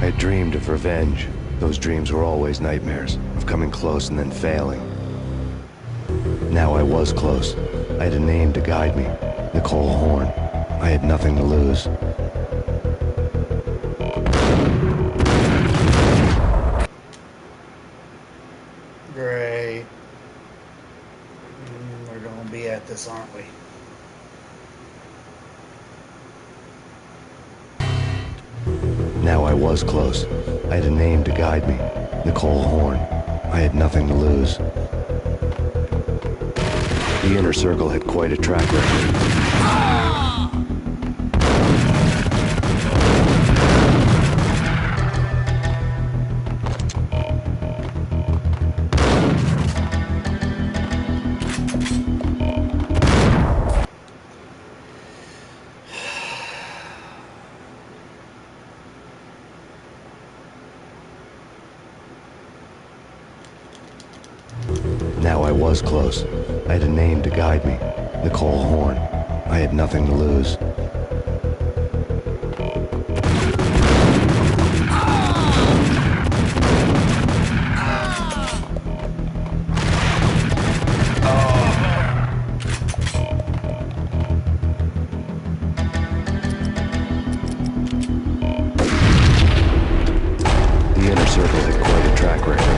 I had dreamed of revenge. Those dreams were always nightmares, of coming close and then failing. Now I was close. I had a name to guide me. Nicole Horn. I had nothing to lose. Great. We're gonna be at this, aren't we? Now I was close. I had a name to guide me. Nicole Horn. I had nothing to lose. The Inner Circle had quite a track record. Now I was close. I had a name to guide me. Nicole Horn. I had nothing to lose. The Inner Circle had quite a track record.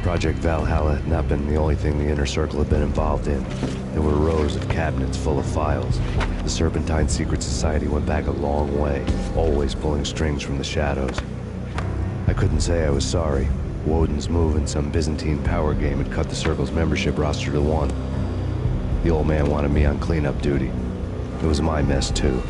Project Valhalla had not been the only thing the Inner Circle had been involved in. There were rows of cabinets full of files. The Serpentine Secret Society went back a long way, always pulling strings from the shadows. I couldn't say I was sorry. Woden's move in some Byzantine power game had cut the Circle's membership roster to 1. The old man wanted me on cleanup duty. It was my mess, too.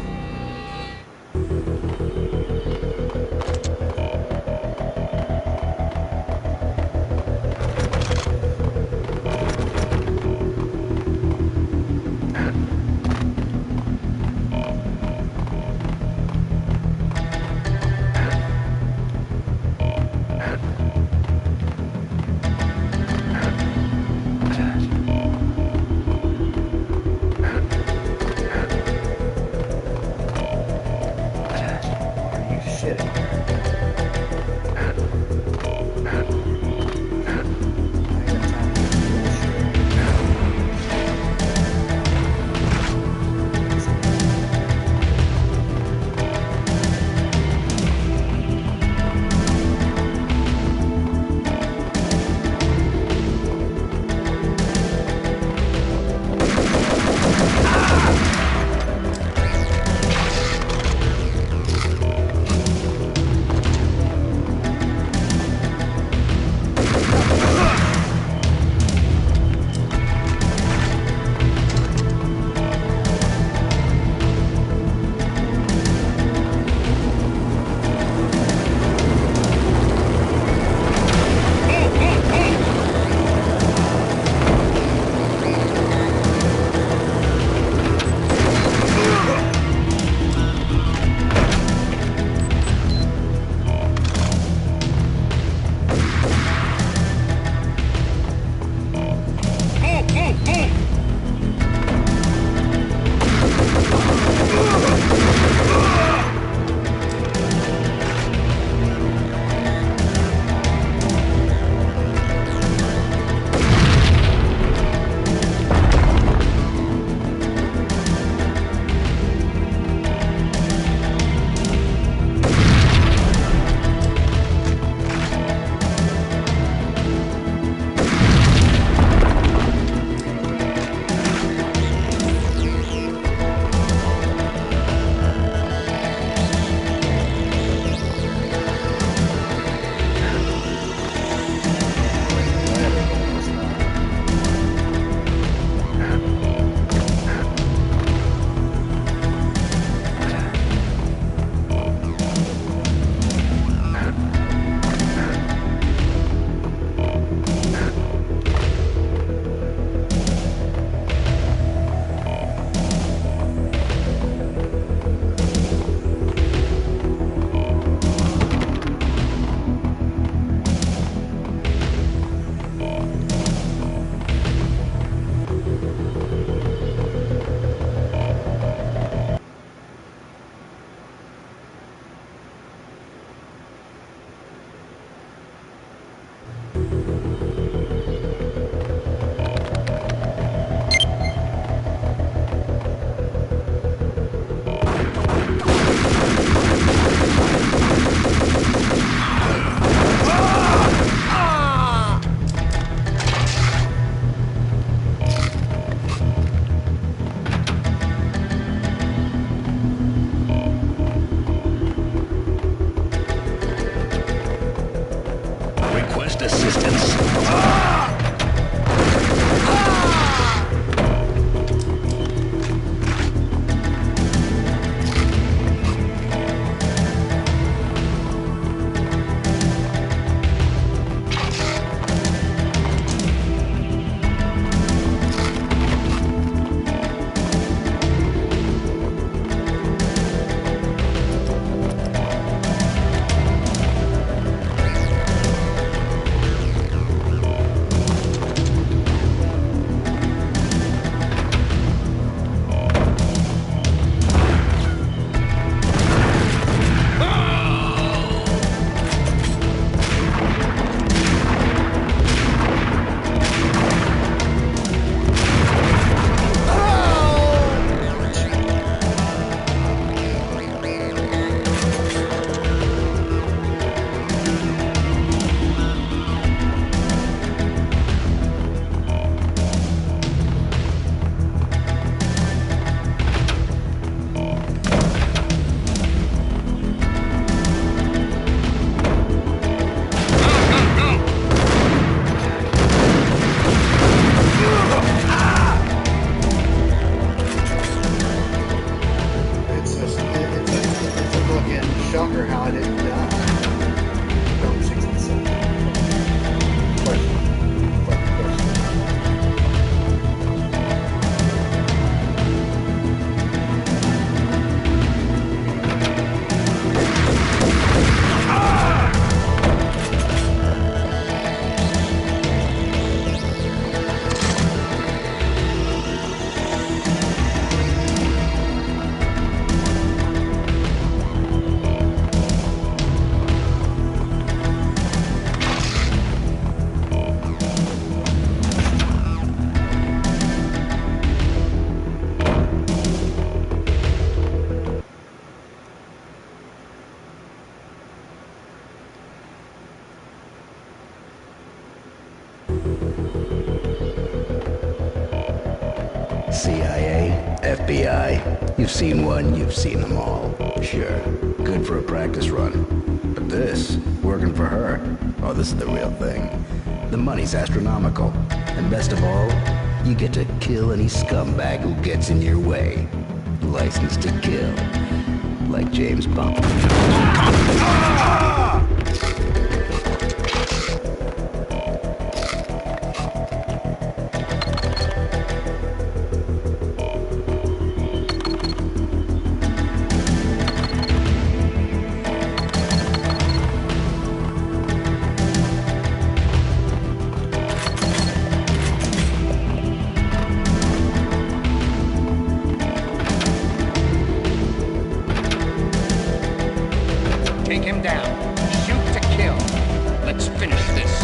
younger how I didn't die. From 67. Question. CIA, FBI, you've seen one, you've seen them all. Sure, good for a practice run. But this, working for her, oh, this is the real thing. The money's astronomical. And best of all, you get to kill any scumbag who gets in your way. License to kill. Like James Bond. Take him down. Shoot to kill. Let's finish this.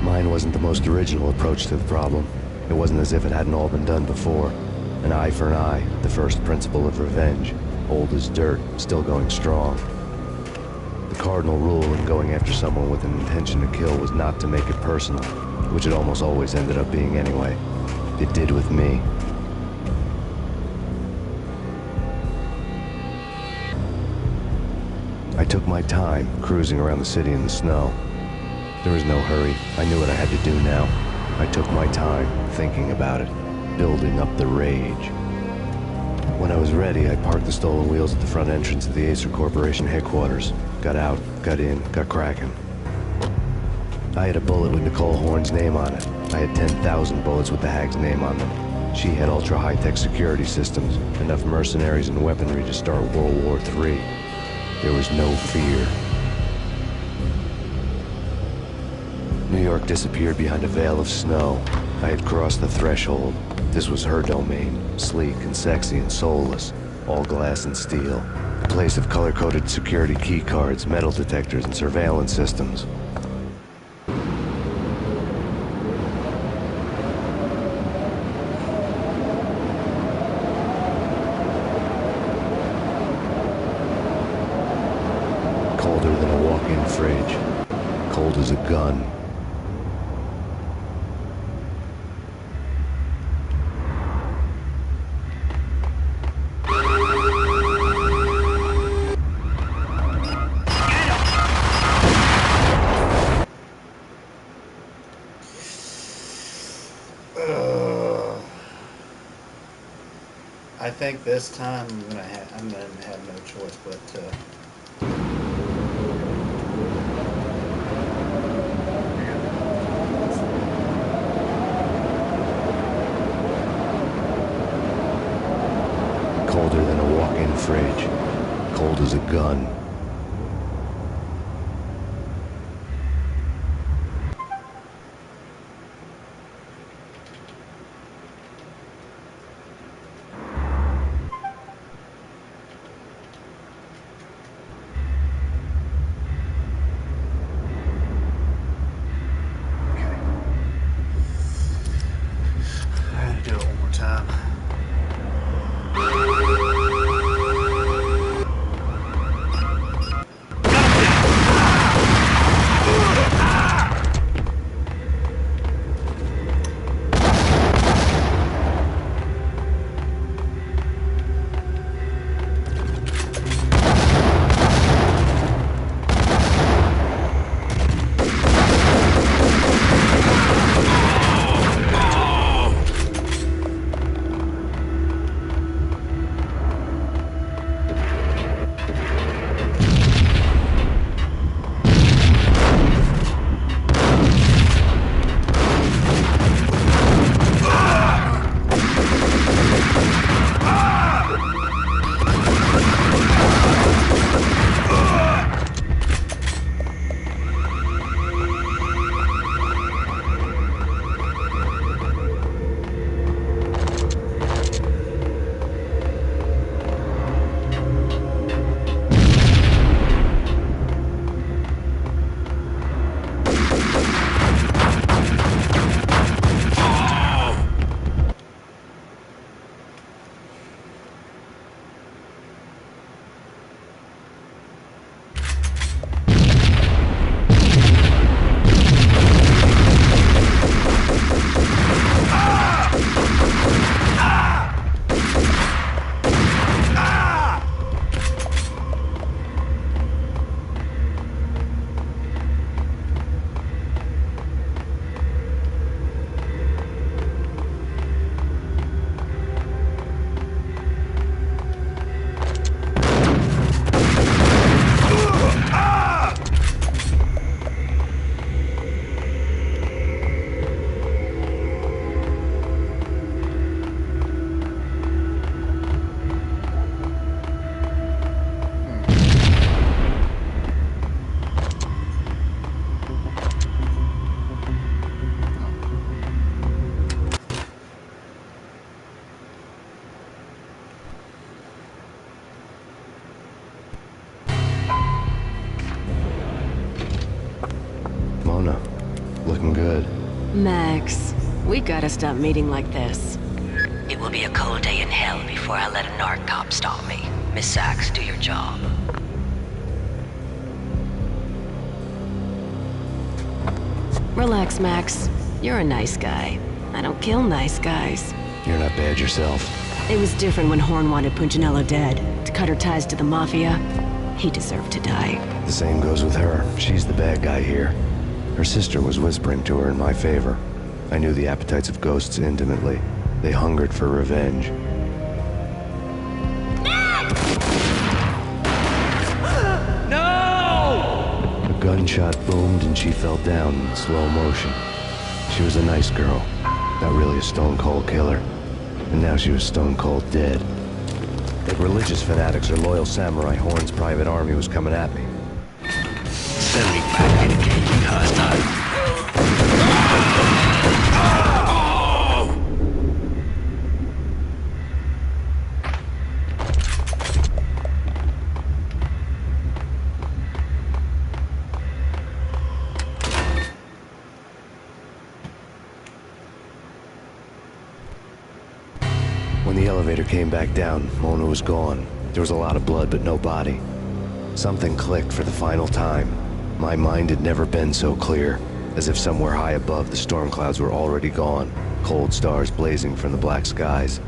Mine wasn't the most original approach to the problem. It wasn't as if it hadn't all been done before. An eye for an eye, the first principle of revenge. Old as dirt, still going strong. The cardinal rule in going after someone with an intention to kill was not to make it personal, which it almost always ended up being anyway. It did with me. I took my time, cruising around the city in the snow. There was no hurry. I knew what I had to do now. I took my time, thinking about it, building up the rage. When I was ready, I parked the stolen wheels at the front entrance of the Acer Corporation headquarters. Got out, got in, got cracking. I had a bullet with Nicole Horn's name on it. I had 10,000 bullets with the Hag's name on them. She had ultra-high-tech security systems, enough mercenaries and weaponry to start World War III. There was no fear. New York disappeared behind a veil of snow. I had crossed the threshold. This was her domain, sleek and sexy and soulless, all glass and steel. A place of color-coded security key cards, metal detectors, and surveillance systems. Colder than a walk-in fridge. Cold as a gun. I think this time I'm gonna have no choice but to. fridge. Cold as a gun. Looking good. Max, we gotta stop meeting like this. It will be a cold day in hell before I let a narc cop stop me. Miss Sachs, do your job. Relax, Max. You're a nice guy. I don't kill nice guys. You're not bad yourself. It was different when Horn wanted Punchinello dead. To cut her ties to the Mafia, he deserved to die. The same goes with her. She's the bad guy here. Her sister was whispering to her in my favor. I knew the appetites of ghosts intimately. They hungered for revenge. No! A gunshot boomed and she fell down in slow motion. She was a nice girl, not really a stone-cold killer. And now she was stone-cold dead. Like religious fanatics or loyal samurai, Horn's private army was coming at me. Send me back in engaging hostile. When the elevator came back down, Mona was gone. There was a lot of blood, but no body. Something clicked for the final time. My mind had never been so clear, as if somewhere high above the storm clouds were already gone, cold stars blazing from the black skies.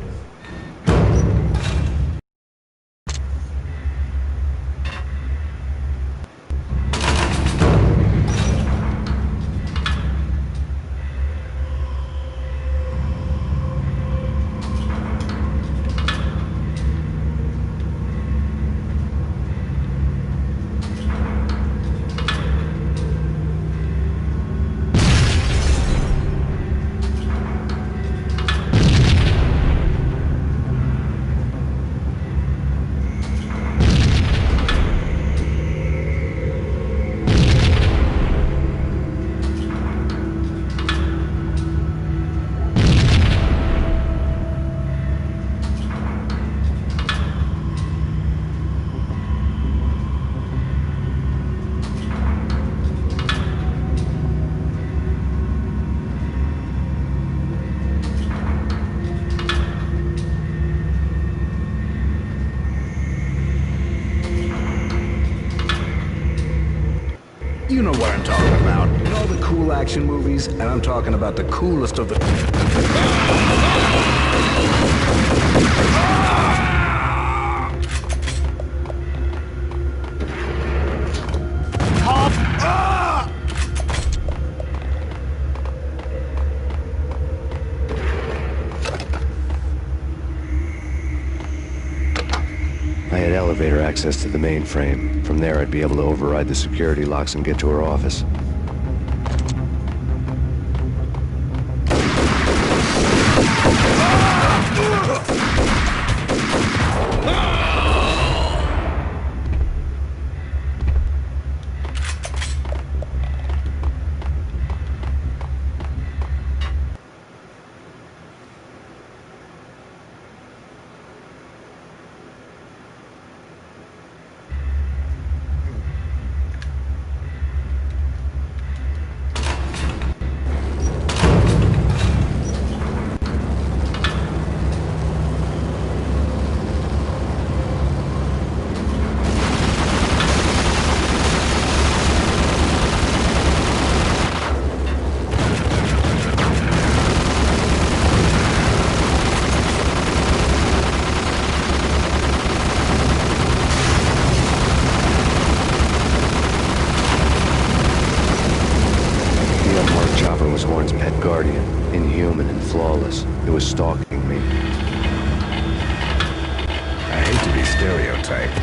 action movies, and I'm talking about the coolest of the... I had elevator access to the mainframe. From there, I'd be able to override the security locks and get to her office. It was stalking me. I hate to be stereotyped.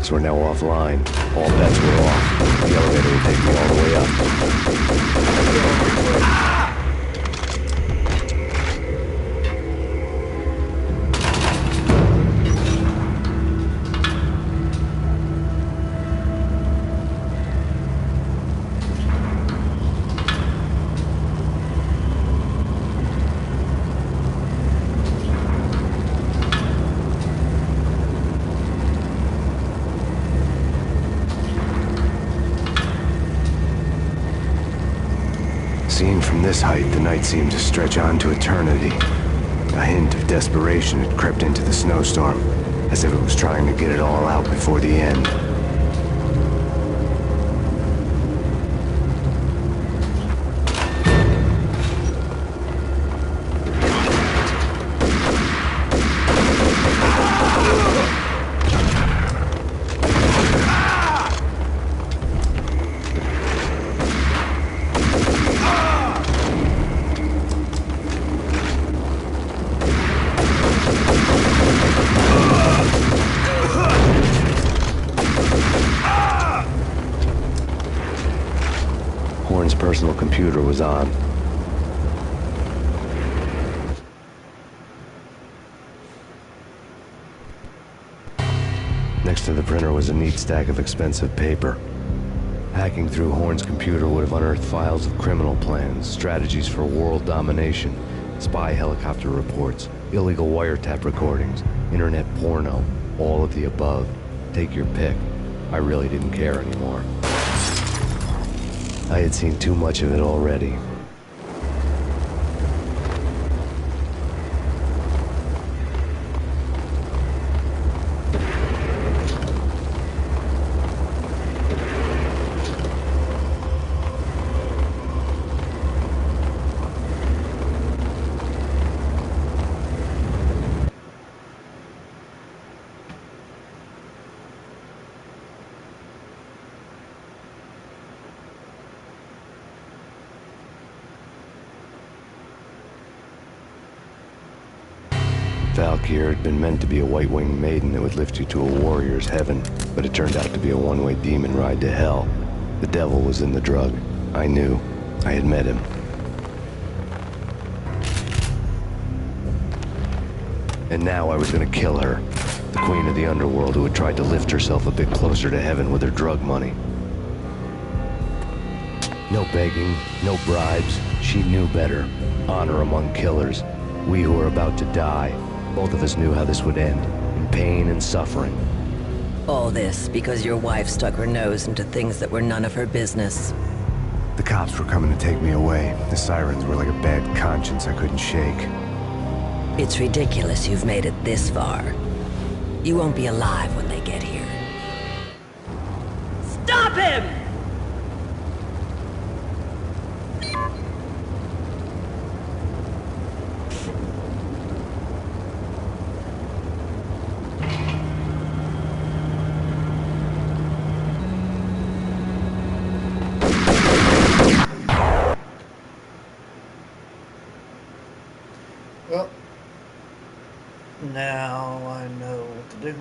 locks were now offline. All bets were off. The elevator would take me all the way up. Seen from this height, the night seemed to stretch on to eternity. A hint of desperation had crept into the snowstorm, as if it was trying to get it all out before the end. Horn's personal computer was on. Next to the printer was a neat stack of expensive paper. Hacking through Horn's computer would have unearthed files of criminal plans, strategies for world domination, spy helicopter reports, illegal wiretap recordings, internet porno, all of the above. Take your pick. I really didn't care anymore. I had seen too much of it already. Valkyr had been meant to be a white-winged maiden that would lift you to a warrior's heaven, but it turned out to be a one-way demon ride to hell. The devil was in the drug. I knew. I had met him. And now I was gonna kill her. The queen of the underworld who had tried to lift herself a bit closer to heaven with her drug money. No begging, no bribes. She knew better. Honor among killers. We who were about to die. Both of us knew how this would end, in pain and suffering. All this because your wife stuck her nose into things that were none of her business. The cops were coming to take me away. The sirens were like a bad conscience I couldn't shake. It's ridiculous you've made it this far. You won't be alive when they get here. Stop him! Well, now I know what to do.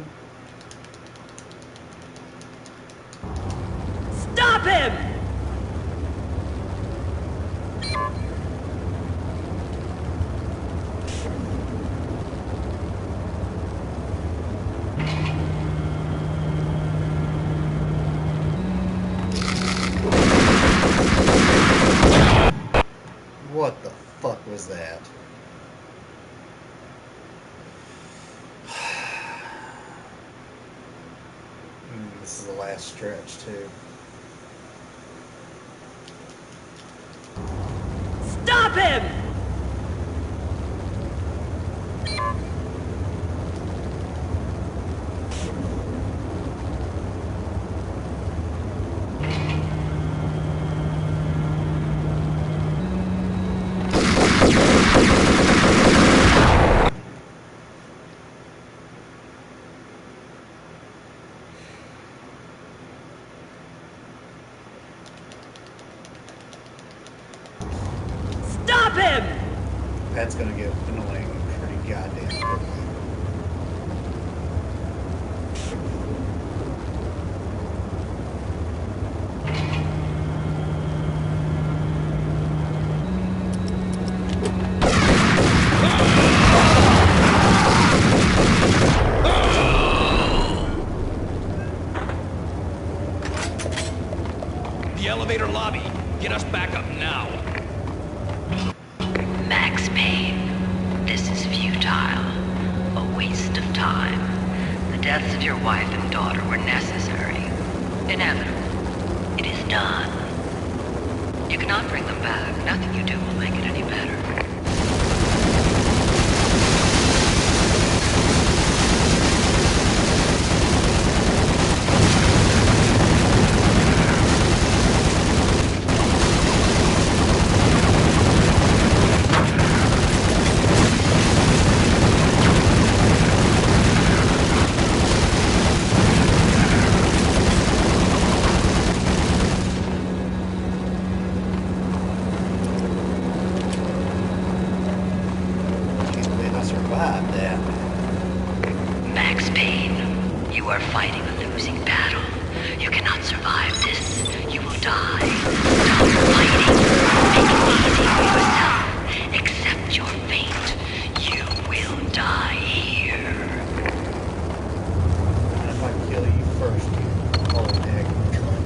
Stop him! What the fuck was that? This is the last stretch, too. Stop him! Stop him! That's gonna get annoying pretty goddamn quickly. now. Max Payne, this is futile. A waste of time. The deaths of your wife and daughter were necessary. Inevitable. It is done. You cannot bring them back. Nothing you do will make it any better. Max Payne, you are fighting a losing battle. You cannot survive this. You will die. Stop fighting. Make it easy for yourself. Accept your fate. You will die here. And if I kill you first, you old egg cunt.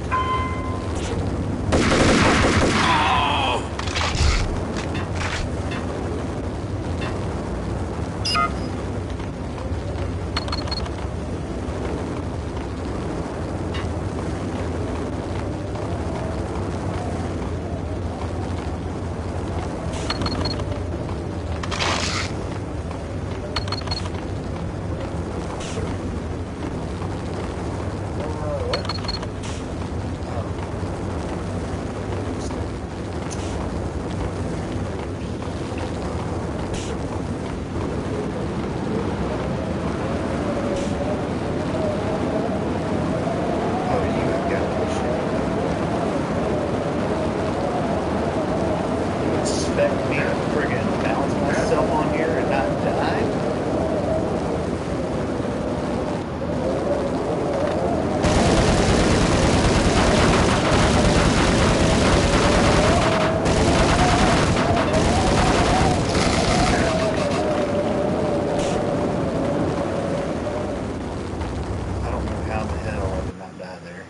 Expect me to friggin' balance myself on here and not die? I don't know how the hell I did not die there.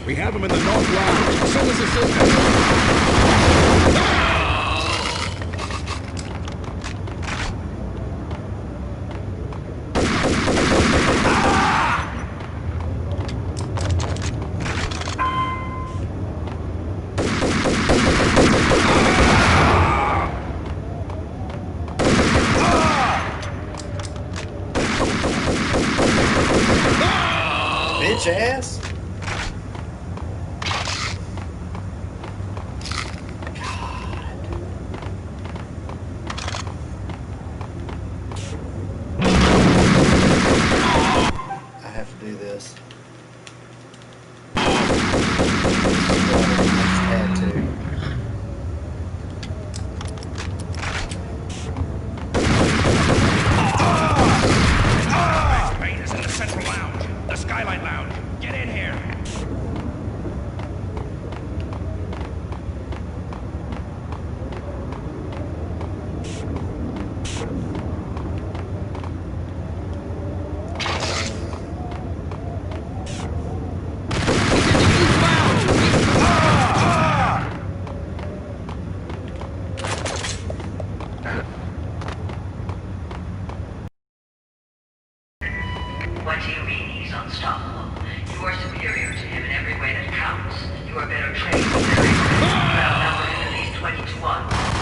We have him in the North Lounge. Send us assistance. Bitch ass. I have to do this. I just had to. Max Payne is in the Central Lounge. The Skylight Lounge. Get in here. What do you mean he's unstoppable? You are superior to him in every way that counts. You are better trained than him. You outnumber him at least 20 to 1.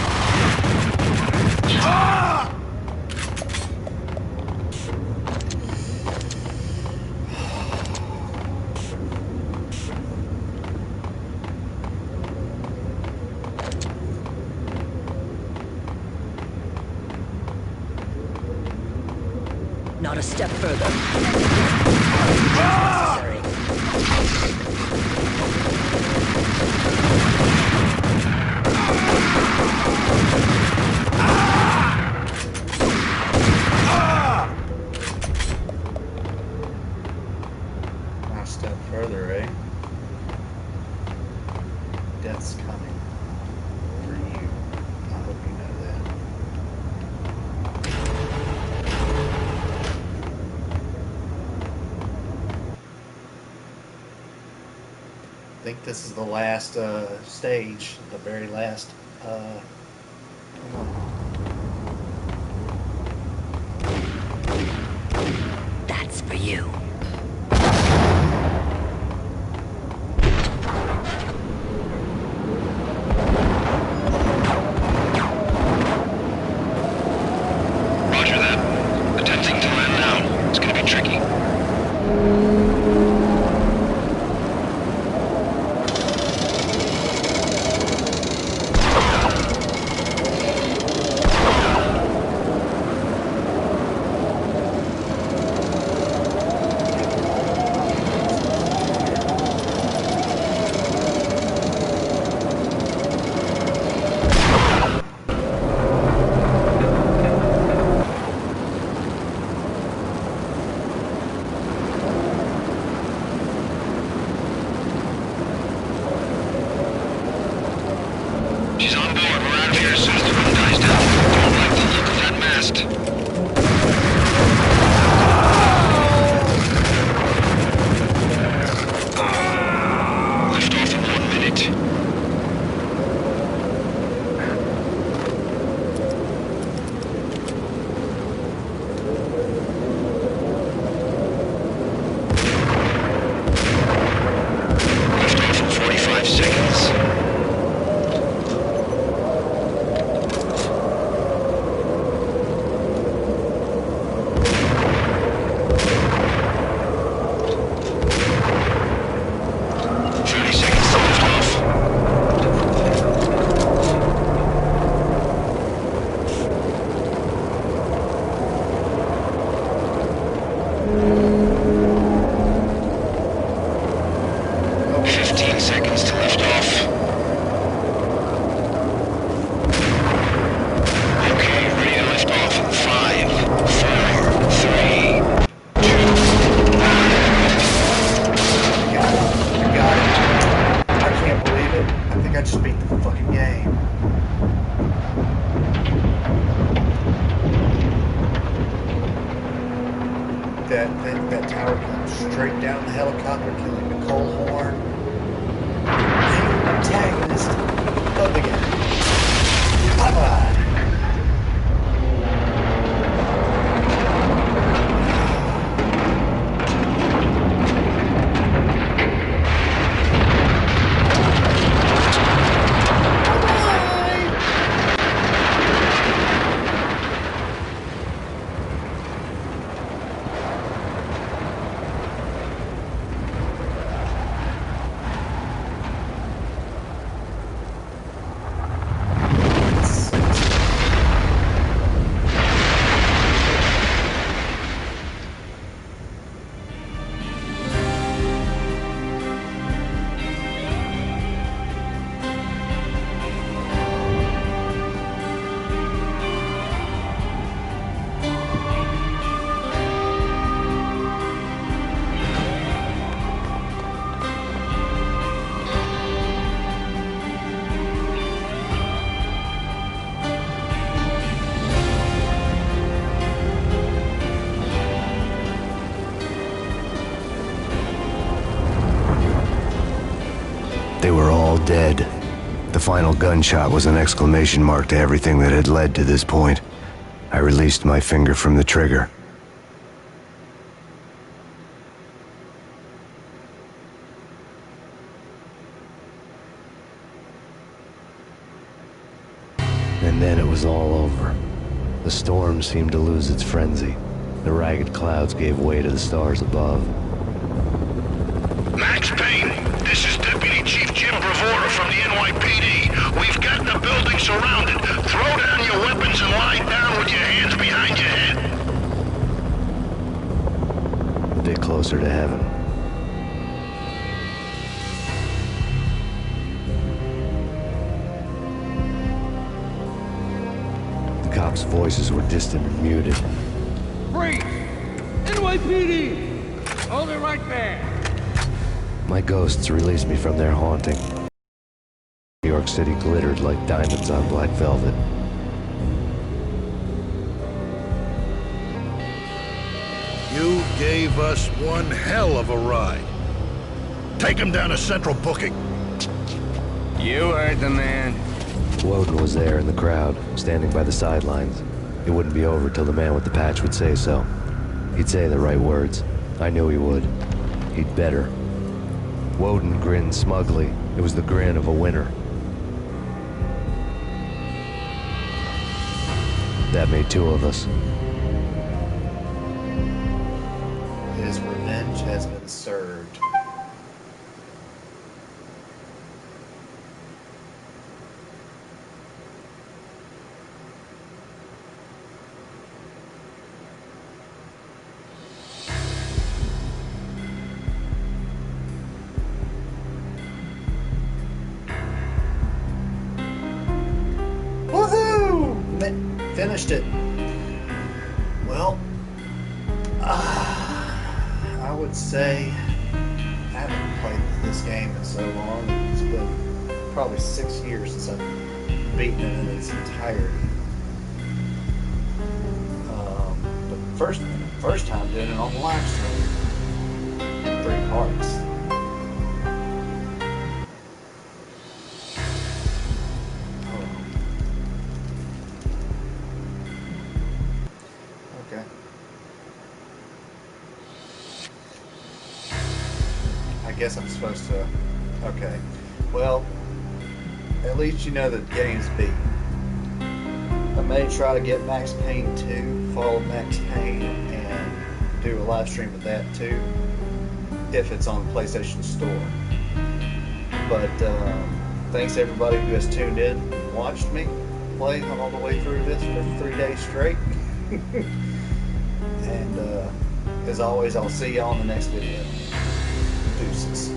Not a step further. Not a step further, eh? Death's coming. For you. I hope you think this is the last stage, the very last. That's for you. Roger that. Attempting to land now. It's gonna be tricky. She's on board. We're out of here as soon as the wind dies down. Don't like the look of that mast. Lift off in 1 minute. Lift off in 45 seconds. That tower comes straight down the helicopter, killing Nicole Horn. Antagonist of the game. Bye-bye. They were all dead. The final gunshot was an exclamation mark to everything that had led to this point. I released my finger from the trigger. And then it was all over. The storm seemed to lose its frenzy. The ragged clouds gave way to the stars above. Max Payne, this is Deputy Chief Jim Bravura from the NYPD. We've got the building surrounded. Throw down your weapons and lie down with your hands behind your head. A bit closer to heaven. The cops' voices were distant and muted. Freeze! NYPD! Hold it right there! My ghosts released me from their haunting. New York City glittered like diamonds on black velvet. You gave us one hell of a ride. Take him down to central booking. You heard the man. Woden was there in the crowd, standing by the sidelines. It wouldn't be over till the man with the patch would say so. He'd say the right words. I knew he would. He'd better. Woden grinned smugly. It was the grin of a winner. That made two of us. His revenge has been served. Finished it. Well, I would say I haven't played this game in so long. It's been probably 6 years since I've beaten it in its entirety. But first time doing it on the live stream in 3 parts. I guess I'm supposed to. Okay. Well, at least you know the game's beat. I may try to get Max Payne 2, follow Max Payne, and do a live stream of that too, if it's on the PlayStation Store. But thanks everybody who has tuned in and watched me play all the way through this for 3 days straight. And as always, I'll see y'all in the next video. Deuces.